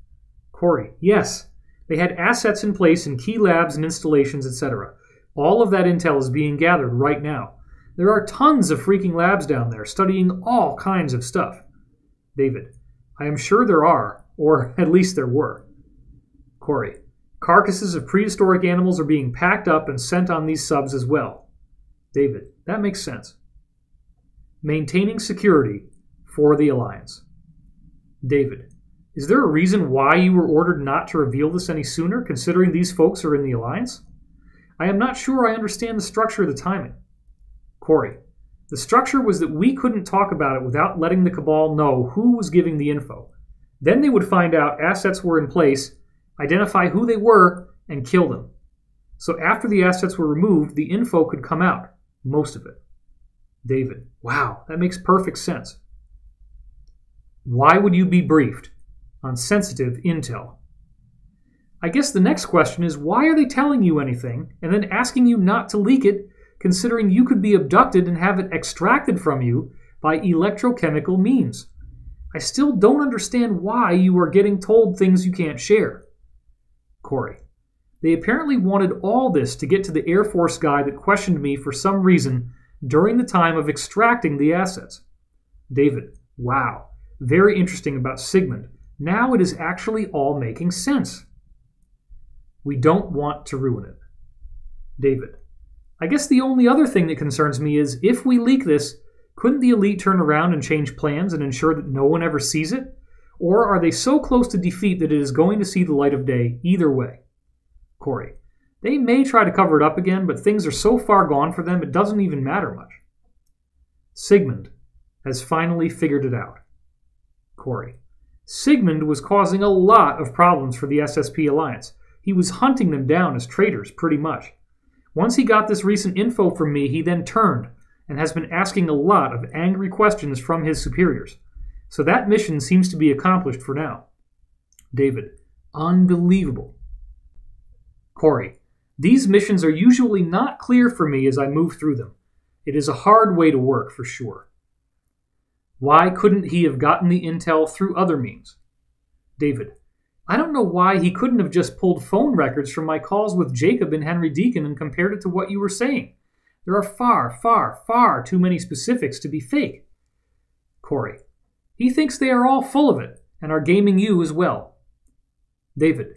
Speaker 1: Corey. Yes. They had assets in place in key labs and installations, etc. All of that intel is being gathered right now. There are tons of freaking labs down there studying all kinds of stuff. David. I am sure there are, or at least there were. Corey. Carcasses of prehistoric animals are being packed up and sent on these subs as well. David. That makes sense. Maintaining security for the Alliance. David. Is there a reason why you were ordered not to reveal this any sooner, considering these folks are in the Alliance? I am not sure I understand the structure of the timing. Corey. The structure was that we couldn't talk about it without letting the Cabal know who was giving the info. Then they would find out assets were in place, identify who they were, and kill them. So after the assets were removed, the info could come out. Most of it. David: wow, that makes perfect sense. Why would you be briefed on sensitive intel? I guess the next question is, why are they telling you anything and then asking you not to leak it, considering you could be abducted and have it extracted from you by electrochemical means? I still don't understand why you are getting told things you can't share. Corey: they apparently wanted all this to get to the Air Force guy that questioned me for some reason during the time of extracting the assets. David: wow, very interesting about Sigmund. Now it is actually all making sense. We don't want to ruin it. David: I guess the only other thing that concerns me is, if we leak this, couldn't the elite turn around and change plans and ensure that no one ever sees it? Or are they so close to defeat that it is going to see the light of day either way? Corey: they may try to cover it up again, but things are so far gone for them it doesn't even matter much. Sigmund has finally figured it out. Corey: Sigmund was causing a lot of problems for the SSP Alliance. He was hunting them down as traitors, pretty much. Once he got this recent info from me, he then turned and has been asking a lot of angry questions from his superiors. So that mission seems to be accomplished for now. David: unbelievable. Corey: these missions are usually not clear for me as I move through them. It is a hard way to work, for sure. Why couldn't he have gotten the intel through other means? David: I don't know why he couldn't have just pulled phone records from my calls with Jacob and Henry Deacon and compared it to what you were saying. There are far, far, far too many specifics to be fake. Corey: he thinks they are all full of it and are gaming you as well. David: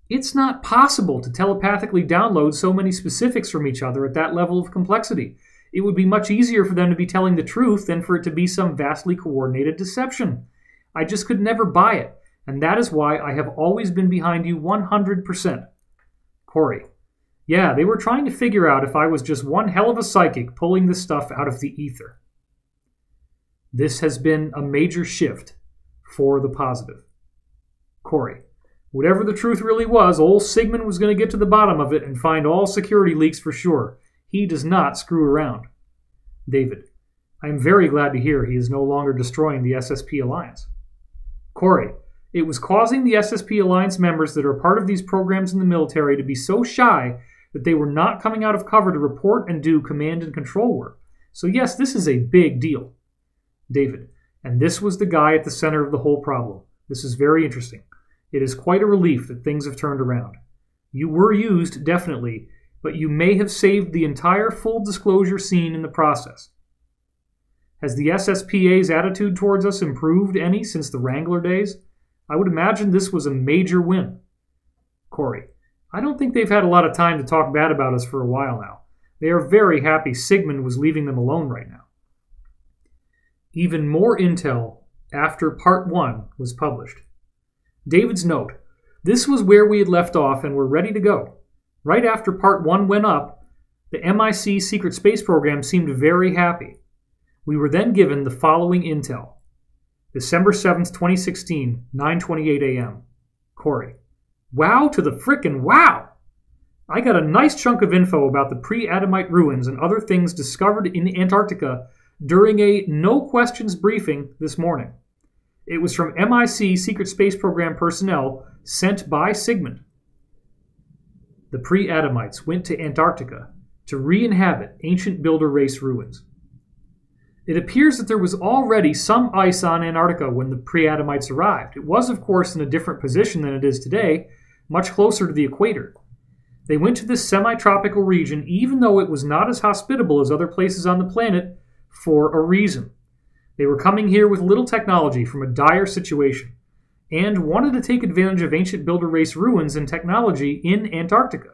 Speaker 1: it's not possible to telepathically download so many specifics from each other at that level of complexity. It would be much easier for them to be telling the truth than for it to be some vastly coordinated deception. I just could never buy it, and that is why I have always been behind you 100%. Corey: yeah, they were trying to figure out if I was just one hell of a psychic pulling this stuff out of the ether. This has been a major shift for the positive. Corey: whatever the truth really was, old Sigmund was going to get to the bottom of it and find all security leaks for sure. He does not screw around. David: I am very glad to hear he is no longer destroying the SSP Alliance. Corey: it was causing the SSP Alliance members that are part of these programs in the military to be so shy that they were not coming out of cover to report and do command and control work. So yes, this is a big deal. David: and this was the guy at the center of the whole problem. This is very interesting. It is quite a relief that things have turned around. You were used, definitely, but you may have saved the entire full disclosure scene in the process. Has the SSPA's attitude towards us improved any since the Wrangler days? I would imagine this was a major win. Corey: I don't think they've had a lot of time to talk bad about us for a while now. They are very happy Sigmund was leaving them alone right now. Even more intel after Part 1 was published. David's note: this was where we had left off and were ready to go. Right after Part 1 went up, the MIC secret space program seemed very happy. We were then given the following intel. December 7th, 2016, 9:28 a.m. Corey: wow to the frickin' wow! I got a nice chunk of info about the pre-Adamite ruins and other things discovered in Antarctica during a no-questions briefing this morning. It was from MIC Secret Space Program personnel sent by Sigmund. The pre-Adamites went to Antarctica to re-inhabit ancient builder race ruins. It appears that there was already some ice on Antarctica when the pre-Adamites arrived. It was, of course, in a different position than it is today, much closer to the equator. They went to this semi-tropical region even though it was not as hospitable as other places on the planet for a reason. They were coming here with little technology from a dire situation and wanted to take advantage of ancient builder race ruins and technology in Antarctica.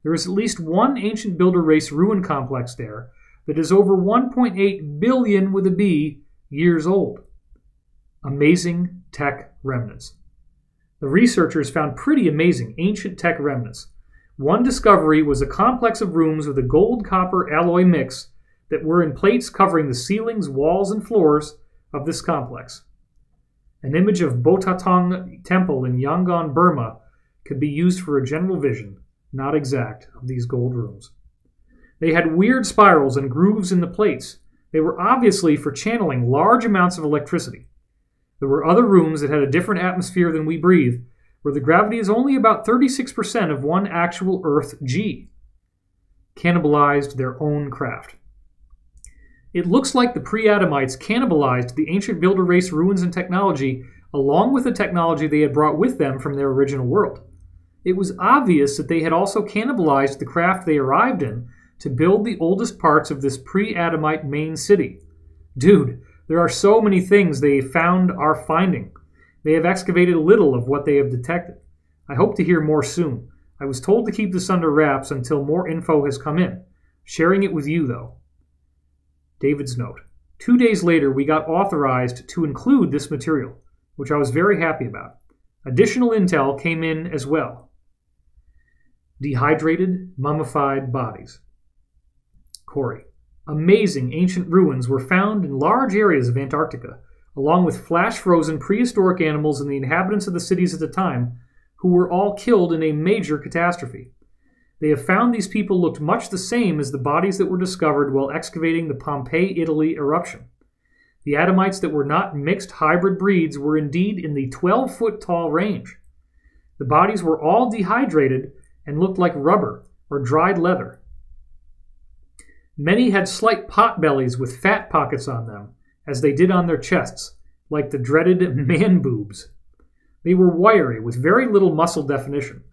Speaker 1: There is at least one ancient builder race ruin complex there that is over 1.8 billion with a B years old. Amazing tech remnants. The researchers found pretty amazing ancient tech remnants. One discovery was a complex of rooms with a gold-copper alloy mix that were in plates covering the ceilings, walls, and floors of this complex. An image of Botatong Temple in Yangon, Burma, could be used for a general vision, not exact, of these gold rooms. They had weird spirals and grooves in the plates. They were obviously for channeling large amounts of electricity. There were other rooms that had a different atmosphere than we breathe, where the gravity is only about 36% of one actual Earth G. Cannibalized their own craft. It looks like the pre-Adamites cannibalized the ancient builder race ruins and technology along with the technology they had brought with them from their original world. It was obvious that they had also cannibalized the craft they arrived in to build the oldest parts of this pre-Adamite main city. Dude, there are so many things they found are finding. They have excavated little of what they have detected. I hope to hear more soon. I was told to keep this under wraps until more info has come in. Sharing it with you, though. David's note. 2 days later, we got authorized to include this material, which I was very happy about. Additional intel came in as well. Dehydrated, mummified bodies. Corey. Amazing ancient ruins were found in large areas of Antarctica, along with flash-frozen prehistoric animals and the inhabitants of the cities at the time, who were all killed in a major catastrophe. They have found these people looked much the same as the bodies that were discovered while excavating the Pompeii, Italy eruption. The Adamites that were not mixed hybrid breeds were indeed in the 12-foot-tall range. The bodies were all dehydrated and looked like rubber or dried leather. Many had slight pot bellies with fat pockets on them, as they did on their chests, like the dreaded man boobs. They were wiry, with very little muscle definition.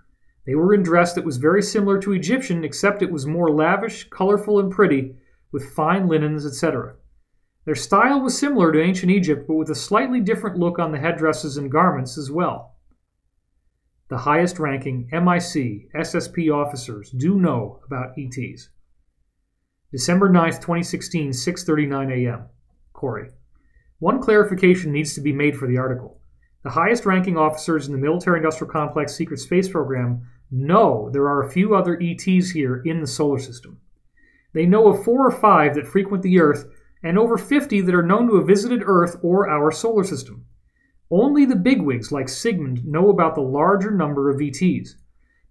Speaker 1: They were in dress that was very similar to Egyptian, except it was more lavish, colorful, and pretty, with fine linens, etc. Their style was similar to ancient Egypt, but with a slightly different look on the headdresses and garments as well. The highest-ranking MIC SSP officers do know about ETs. December 9th, 2016, 6:39 a.m. Corey. One clarification needs to be made for the article. The highest-ranking officers in the military-industrial complex secret space program know there are a few other ETs here in the solar system. They know of 4 or 5 that frequent the Earth, and over 50 that are known to have visited Earth or our solar system. Only the bigwigs like Sigmund know about the larger number of ETs.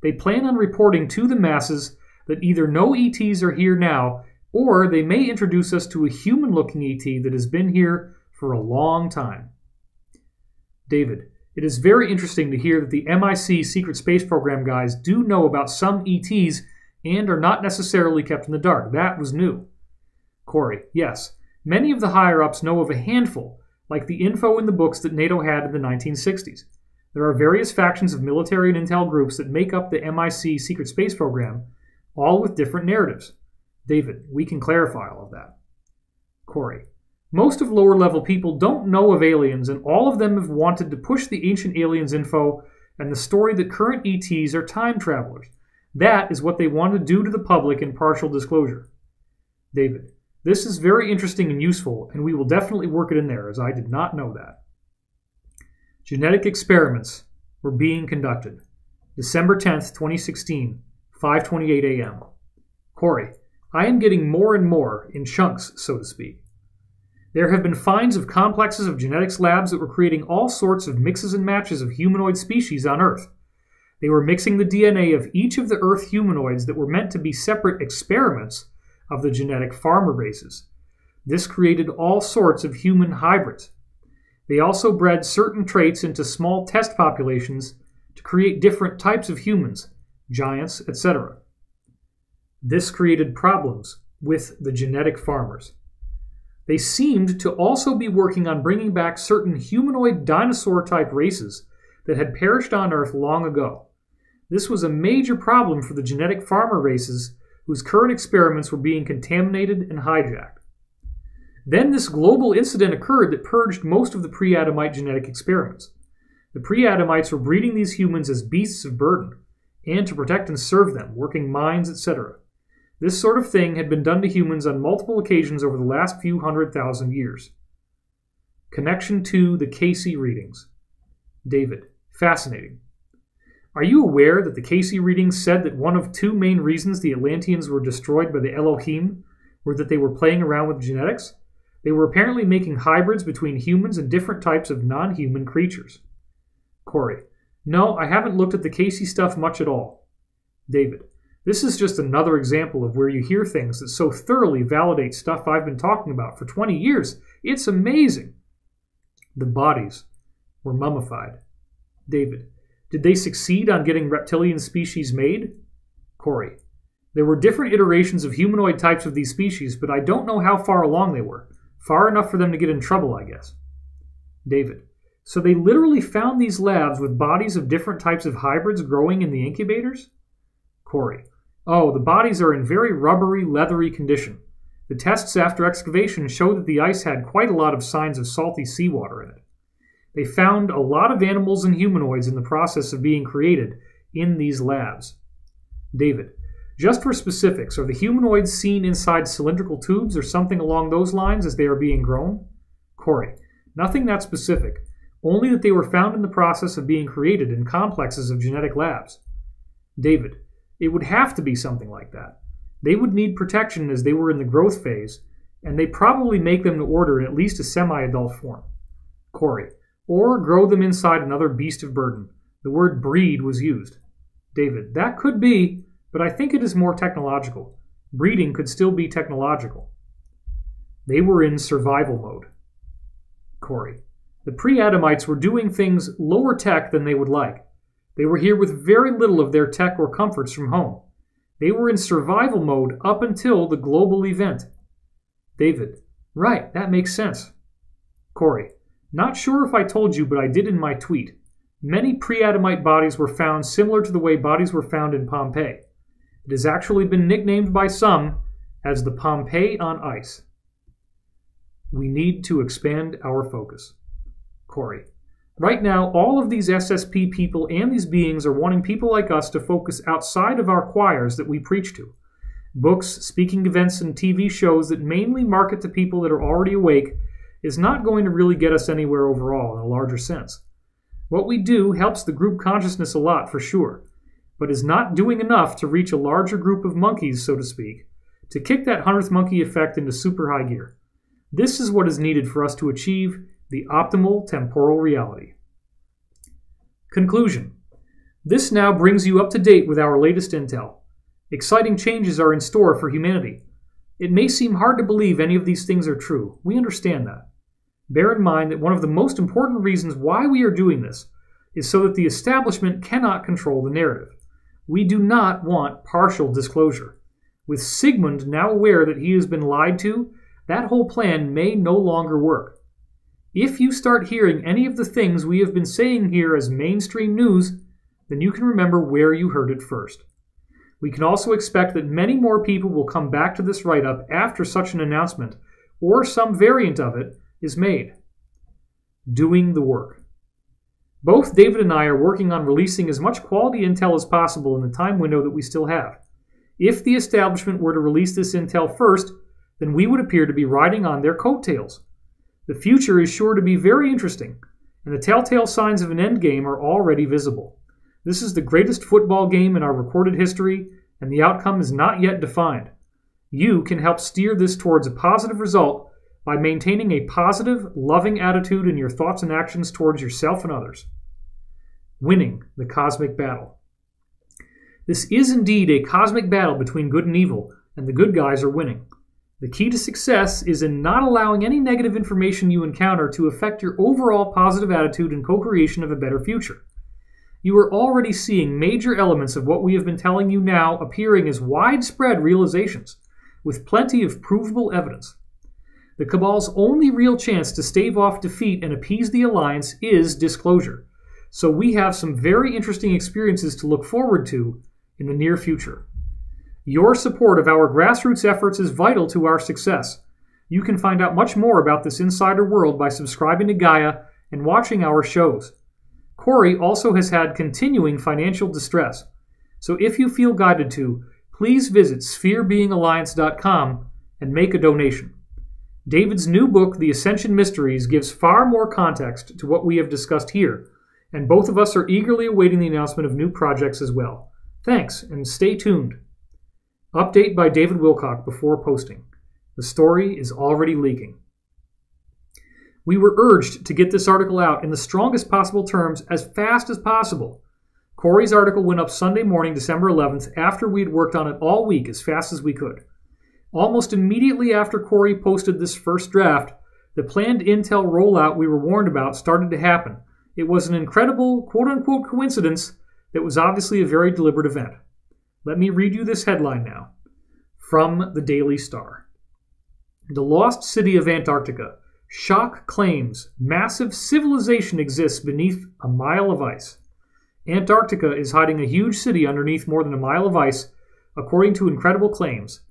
Speaker 1: They plan on reporting to the masses that either no ETs are here now, or they may introduce us to a human-looking ET that has been here for a long time. David, it is very interesting to hear that the MIC Secret Space Program guys do know about some ETs and are not necessarily kept in the dark. That was new. Corey, yes. Many of the higher-ups know of a handful, like the info in the books that NATO had in the 1960s. There are various factions of military and intel groups that make up the MIC Secret Space Program, all with different narratives. David, we can clarify all of that. Corey, most of lower-level people don't know of aliens, and all of them have wanted to push the ancient aliens info and the story that current ETs are time travelers. That is what they want to do to the public in partial disclosure. David, this is very interesting and useful, and we will definitely work it in there, as I did not know that. Genetic experiments were being conducted. December 10th, 2016, 5:28 a.m. Corey, I am getting more and more in chunks, so to speak. There have been finds of complexes of genetics labs that were creating all sorts of mixes and matches of humanoid species on Earth. They were mixing the DNA of each of the Earth humanoids that were meant to be separate experiments of the genetic farmer races. This created all sorts of human hybrids. They also bred certain traits into small test populations to create different types of humans, giants, etc. This created problems with the genetic farmers. They seemed to also be working on bringing back certain humanoid dinosaur-type races that had perished on Earth long ago. This was a major problem for the genetic farmer races whose current experiments were being contaminated and hijacked. Then this global incident occurred that purged most of the pre-Adamite genetic experiments. The pre-Adamites were breeding these humans as beasts of burden, and to protect and serve them, working mines, etc. This sort of thing had been done to humans on multiple occasions over the last few 100,000 years. Connection to the Casey readings. David, fascinating. Are you aware that the Casey readings said that one of 2 main reasons the Atlanteans were destroyed by the Elohim or that they were playing around with genetics? They were apparently making hybrids between humans and different types of non-human creatures. Corey: No, I haven't looked at the Casey stuff much at all. David: This is just another example of where you hear things that so thoroughly validate stuff I've been talking about for 20 years. It's amazing. The bodies were mummified. David: Did they succeed on getting reptilian species made? Corey: There were different iterations of humanoid types of these species, but I don't know how far along they were. Far enough for them to get in trouble, I guess. David: So they literally found these labs with bodies of different types of hybrids growing in the incubators? Corey: Oh, the bodies are in very rubbery, leathery condition. The tests after excavation show that the ice had quite a lot of signs of salty seawater in it. They found a lot of animals and humanoids in the process of being created in these labs. David: Just for specifics, are the humanoids seen inside cylindrical tubes or something along those lines as they are being grown? Corey: Nothing that specific, only that they were found in the process of being created in complexes of genetic labs. David: It would have to be something like that. They would need protection as they were in the growth phase, and they probably make them to order in at least a semi-adult form. Corey: Or grow them inside another beast of burden. The word breed was used. David: That could be, but I think it is more technological. Breeding could still be technological. They were in survival mode. Corey: The pre-Adamites were doing things lower tech than they would like. They were here with very little of their tech or comforts from home. They were in survival mode up until the global event. David: Right, that makes sense. Corey: Not sure if I told you, but I did in my tweet. Many pre-Adamite bodies were found similar to the way bodies were found in Pompeii. It has actually been nicknamed by some as the Pompeii on ice. We need to expand our focus. Corey: Right now, all of these SSP people and these beings are wanting people like us to focus outside of our choirs that we preach to. Books, speaking events, and TV shows that mainly market to people that are already awake is not going to really get us anywhere overall in a larger sense. What we do helps the group consciousness a lot, for sure, but is not doing enough to reach a larger group of monkeys, so to speak, to kick that 100th monkey effect into super high gear. This is what is needed for us to achieve the optimal temporal reality. Conclusion. This now brings you up to date with our latest intel. Exciting changes are in store for humanity. It may seem hard to believe any of these things are true. We understand that. Bear in mind that one of the most important reasons why we are doing this is so that the establishment cannot control the narrative. We do not want partial disclosure. With Sigmund now aware that he has been lied to, that whole plan may no longer work. If you start hearing any of the things we have been saying here as mainstream news, then you can remember where you heard it first. We can also expect that many more people will come back to this write-up after such an announcement, or some variant of it, is made. Doing the work. Both David and I are working on releasing as much quality intel as possible in the time window that we still have. If the establishment were to release this intel first, then we would appear to be riding on their coattails. The future is sure to be very interesting, and the telltale signs of an endgame are already visible. This is the greatest football game in our recorded history, and the outcome is not yet defined. You can help steer this towards a positive result by maintaining a positive, loving attitude in your thoughts and actions towards yourself and others. Winning the cosmic battle. This is indeed a cosmic battle between good and evil, and the good guys are winning. The key to success is in not allowing any negative information you encounter to affect your overall positive attitude and co-creation of a better future. You are already seeing major elements of what we have been telling you now appearing as widespread realizations, with plenty of provable evidence. The Cabal's only real chance to stave off defeat and appease the Alliance is disclosure, so we have some very interesting experiences to look forward to in the near future. Your support of our grassroots efforts is vital to our success. You can find out much more about this insider world by subscribing to Gaia and watching our shows. Corey also has had continuing financial distress, so if you feel guided to, please visit spherebeingalliance.com and make a donation. David's new book, The Ascension Mysteries, gives far more context to what we have discussed here, and both of us are eagerly awaiting the announcement of new projects as well. Thanks, and stay tuned. Update by David Wilcock before posting. The story is already leaking. We were urged to get this article out in the strongest possible terms as fast as possible. Corey's article went up Sunday morning, December 11th, after we'd worked on it all week as fast as we could. Almost immediately after Corey posted this first draft, the planned intel rollout we were warned about started to happen. It was an incredible, quote-unquote, coincidence that was obviously a very deliberate event. Let me read you this headline now. From the Daily Star. The lost city of Antarctica. Shock claims massive civilization exists beneath a mile of ice. Antarctica is hiding a huge city underneath more than a mile of ice, according to incredible claims,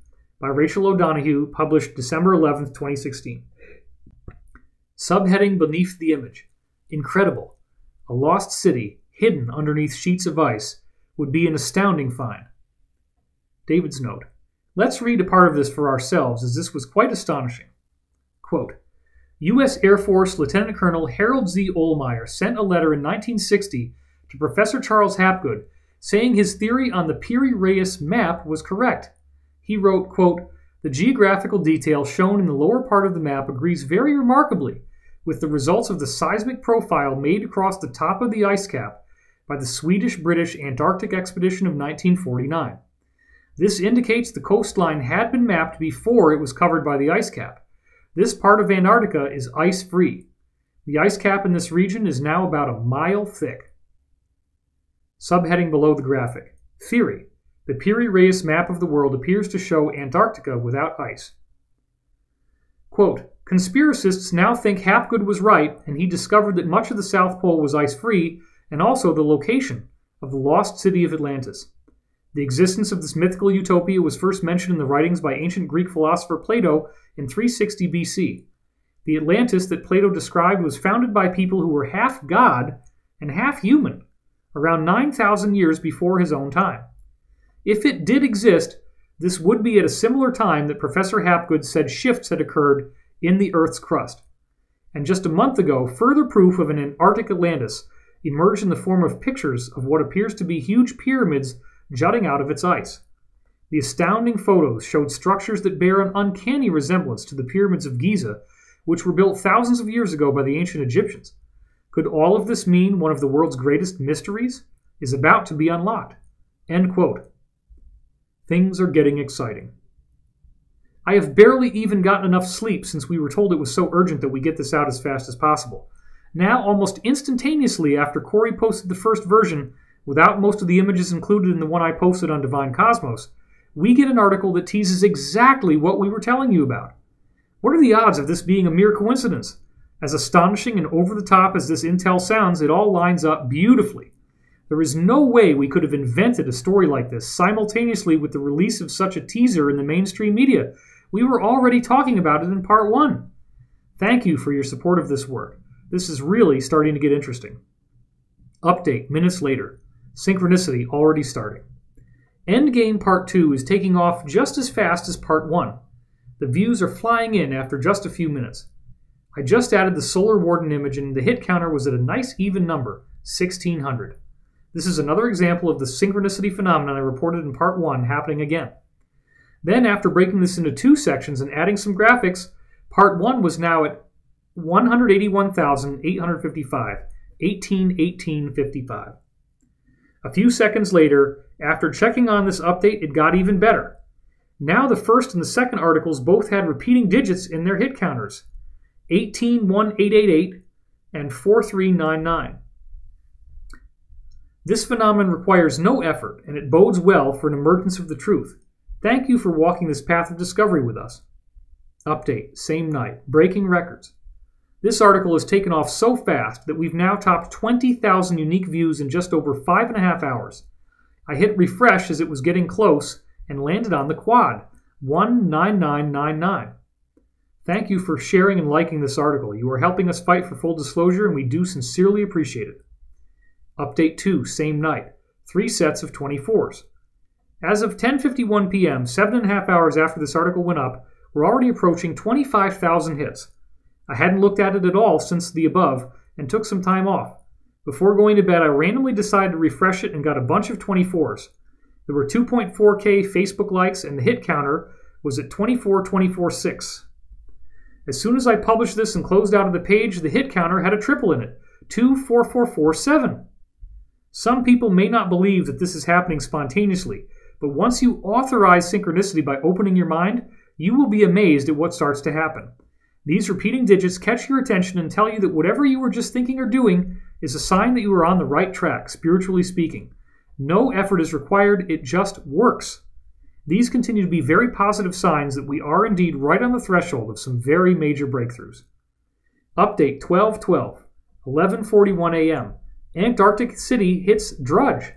Speaker 1: by Rachel O'Donoghue, published December 11, 2016. Subheading beneath the image. Incredible. A lost city, hidden underneath sheets of ice, would be an astounding find. David's note. Let's read a part of this for ourselves, as this was quite astonishing. Quote, U.S. Air Force Lieutenant Colonel Harold Z. Ohlmeyer sent a letter in 1960 to Professor Charles Hapgood saying his theory on the Piri-Reis map was correct. He wrote, quote, the geographical detail shown in the lower part of the map agrees very remarkably with the results of the seismic profile made across the top of the ice cap by the Swedish-British Antarctic expedition of 1949. This indicates the coastline had been mapped before it was covered by the ice cap. This part of Antarctica is ice-free. The ice cap in this region is now about a mile thick. Subheading below the graphic. Theory. The Piri-Reis map of the world appears to show Antarctica without ice. Quote, conspiracists now think Hapgood was right, and he discovered that much of the South Pole was ice-free, and also the location of the lost city of Atlantis. The existence of this mythical utopia was first mentioned in the writings by ancient Greek philosopher Plato in 360 BC. The Atlantis that Plato described was founded by people who were half god and half human, around 9,000 years before his own time. If it did exist, this would be at a similar time that Professor Hapgood said shifts had occurred in the Earth's crust. And just a month ago, further proof of an Antarctic Atlantis emerged in the form of pictures of what appears to be huge pyramids jutting out of its ice. The astounding photos showed structures that bear an uncanny resemblance to the pyramids of Giza, which were built thousands of years ago by the ancient Egyptians. Could all of this mean one of the world's greatest mysteries is about to be unlocked? End quote. Things are getting exciting. I have barely even gotten enough sleep since we were told it was so urgent that we get this out as fast as possible. Now, almost instantaneously after Corey posted the first version, without most of the images included in the one I posted on Divine Cosmos, we get an article that teases exactly what we were telling you about. What are the odds of this being a mere coincidence? As astonishing and over-the-top as this intel sounds, it all lines up beautifully. There is no way we could have invented a story like this simultaneously with the release of such a teaser in the mainstream media. We were already talking about it in Part 1. Thank you for your support of this work. This is really starting to get interesting. Update minutes later. Synchronicity already starting. Endgame Part 2 is taking off just as fast as Part 1. The views are flying in after just a few minutes. I just added the Solar Warden image and the hit counter was at a nice even number, 1,600. This is another example of the synchronicity phenomenon I reported in Part 1 happening again. Then, after breaking this into two sections and adding some graphics, Part 1 was now at 181,855, 18,1855. A few seconds later, after checking on this update, it got even better. Now the first and the second articles both had repeating digits in their hit counters, 18,1888 and 4399. This phenomenon requires no effort, and it bodes well for an emergence of the truth. Thank you for walking this path of discovery with us. Update, same night, breaking records. This article has taken off so fast that we've now topped 20,000 unique views in just over 5.5 hours. I hit refresh as it was getting close and landed on the quad, 19999. Thank you for sharing and liking this article. You are helping us fight for full disclosure, and we do sincerely appreciate it. Update 2, same night, 3 sets of 24s. As of 10:51 p.m., 7.5 hours after this article went up, we're already approaching 25,000 hits. I hadn't looked at it at all since the above and took some time off. Before going to bed, I randomly decided to refresh it and got a bunch of 24s. There were 2.4K Facebook likes, and the hit counter was at 24,24,6. As soon as I published this and closed out of the page, the hit counter had a triple in it, 24447. Some people may not believe that this is happening spontaneously, but once you authorize synchronicity by opening your mind, you will be amazed at what starts to happen. These repeating digits catch your attention and tell you that whatever you were just thinking or doing is a sign that you are on the right track, spiritually speaking. No effort is required, it just works. These continue to be very positive signs that we are indeed right on the threshold of some very major breakthroughs. Update 12/12, 11:41 a.m. Antarctic City hits Drudge.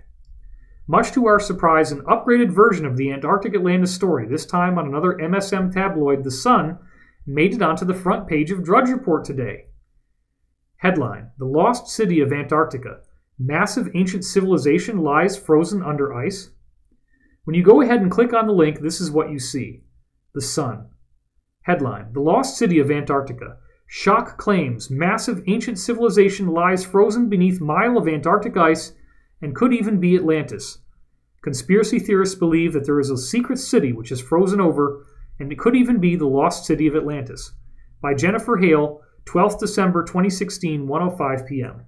Speaker 1: Much to our surprise, an upgraded version of the Antarctic Atlantis story, this time on another MSM tabloid, The Sun, made it onto the front page of Drudge Report today. Headline: The Lost City of Antarctica. Massive ancient civilization lies frozen under ice. When you go ahead and click on the link, this is what you see. The Sun. Headline: The Lost City of Antarctica. Shock claims massive ancient civilization lies frozen beneath mile of Antarctic ice and could even be Atlantis. Conspiracy theorists believe that there is a secret city which is frozen over, and it could even be the lost city of Atlantis. By Jennifer Hale, 12th December 2016, 1:05 p.m.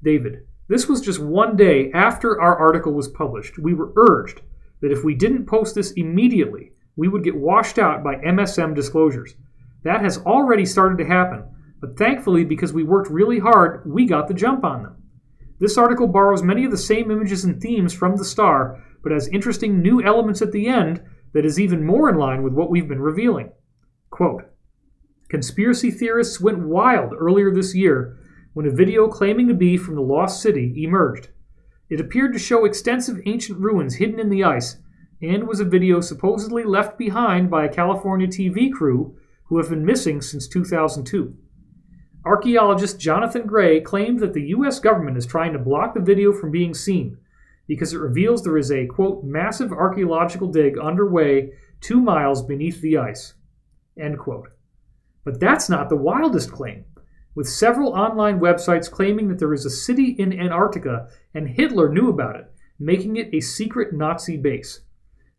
Speaker 1: David, this was just one day after our article was published. We were urged that if we didn't post this immediately, we would get washed out by MSM disclosures. That has already started to happen, but thankfully, because we worked really hard, we got the jump on them. This article borrows many of the same images and themes from the Star, but has interesting new elements at the end that is even more in line with what we've been revealing. Quote, conspiracy theorists went wild earlier this year when a video claiming to be from the Lost City emerged. It appeared to show extensive ancient ruins hidden in the ice, and was a video supposedly left behind by a California TV crew who have been missing since 2002. Archaeologist Jonathan Gray claimed that the U.S. government is trying to block the video from being seen because it reveals there is a, quote, massive archaeological dig underway 2 miles beneath the ice, end quote. But that's not the wildest claim, with several online websites claiming that there is a city in Antarctica and Hitler knew about it, making it a secret Nazi base.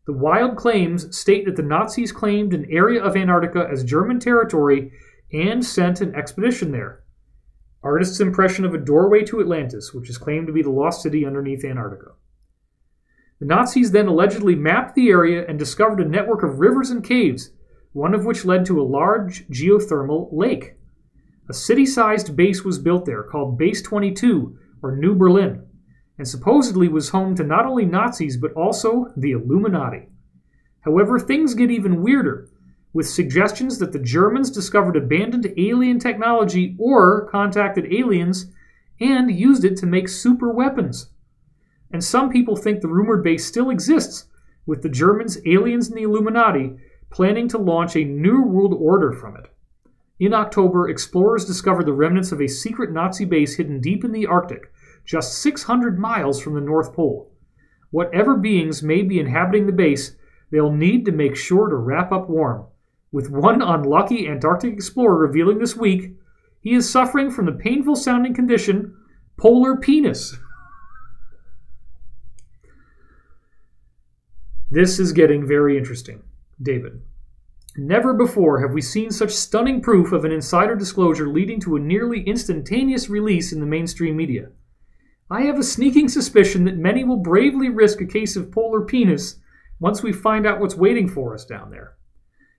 Speaker 1: The wild claims state that the Nazis claimed an area of Antarctica as German territory and sent an expedition there. Artist's impression of a doorway to Atlantis, which is claimed to be the lost city underneath Antarctica. The Nazis then allegedly mapped the area and discovered a network of rivers and caves, one of which led to a large geothermal lake. A city-sized base was built there called Base 22, or New Berlin, and supposedly was home to not only Nazis but also the Illuminati. However, things get even weirder, with suggestions that the Germans discovered abandoned alien technology or contacted aliens and used it to make super weapons. And some people think the rumored base still exists, with the Germans, aliens, and the Illuminati planning to launch a new world order from it. In October, explorers discovered the remnants of a secret Nazi base hidden deep in the Arctic, just 600 miles from the North Pole. Whatever beings may be inhabiting the base, they'll need to make sure to wrap up warm, with one unlucky Antarctic explorer revealing this week he is suffering from the painful-sounding condition polar penis. This is getting very interesting, David. Never before have we seen such stunning proof of an insider disclosure leading to a nearly instantaneous release in the mainstream media. I have a sneaking suspicion that many will bravely risk a case of polar penis once we find out what's waiting for us down there.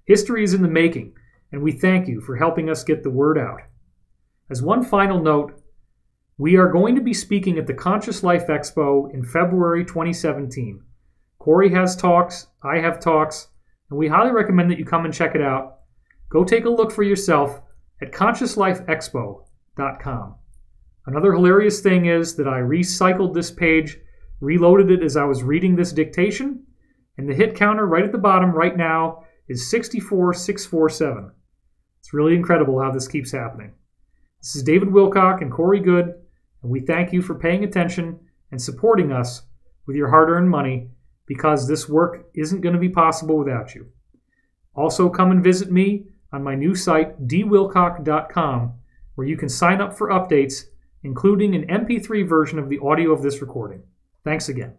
Speaker 1: History is in the making, and we thank you for helping us get the word out. As one final note, we are going to be speaking at the Conscious Life Expo in February 2017. Corey has talks, I have talks, and we highly recommend that you come and check it out. Go take a look for yourself at consciouslifeexpo.com. Another hilarious thing is that I recycled this page, reloaded it as I was reading this dictation, and the hit counter right at the bottom right now is 64,647. It's really incredible how this keeps happening. This is David Wilcock and Corey Goode, and we thank you for paying attention and supporting us with your hard-earned money, because this work isn't going to be possible without you. Also, come and visit me on my new site, dwilcock.com, where you can sign up for updates, including an MP3 version of the audio of this recording. Thanks again.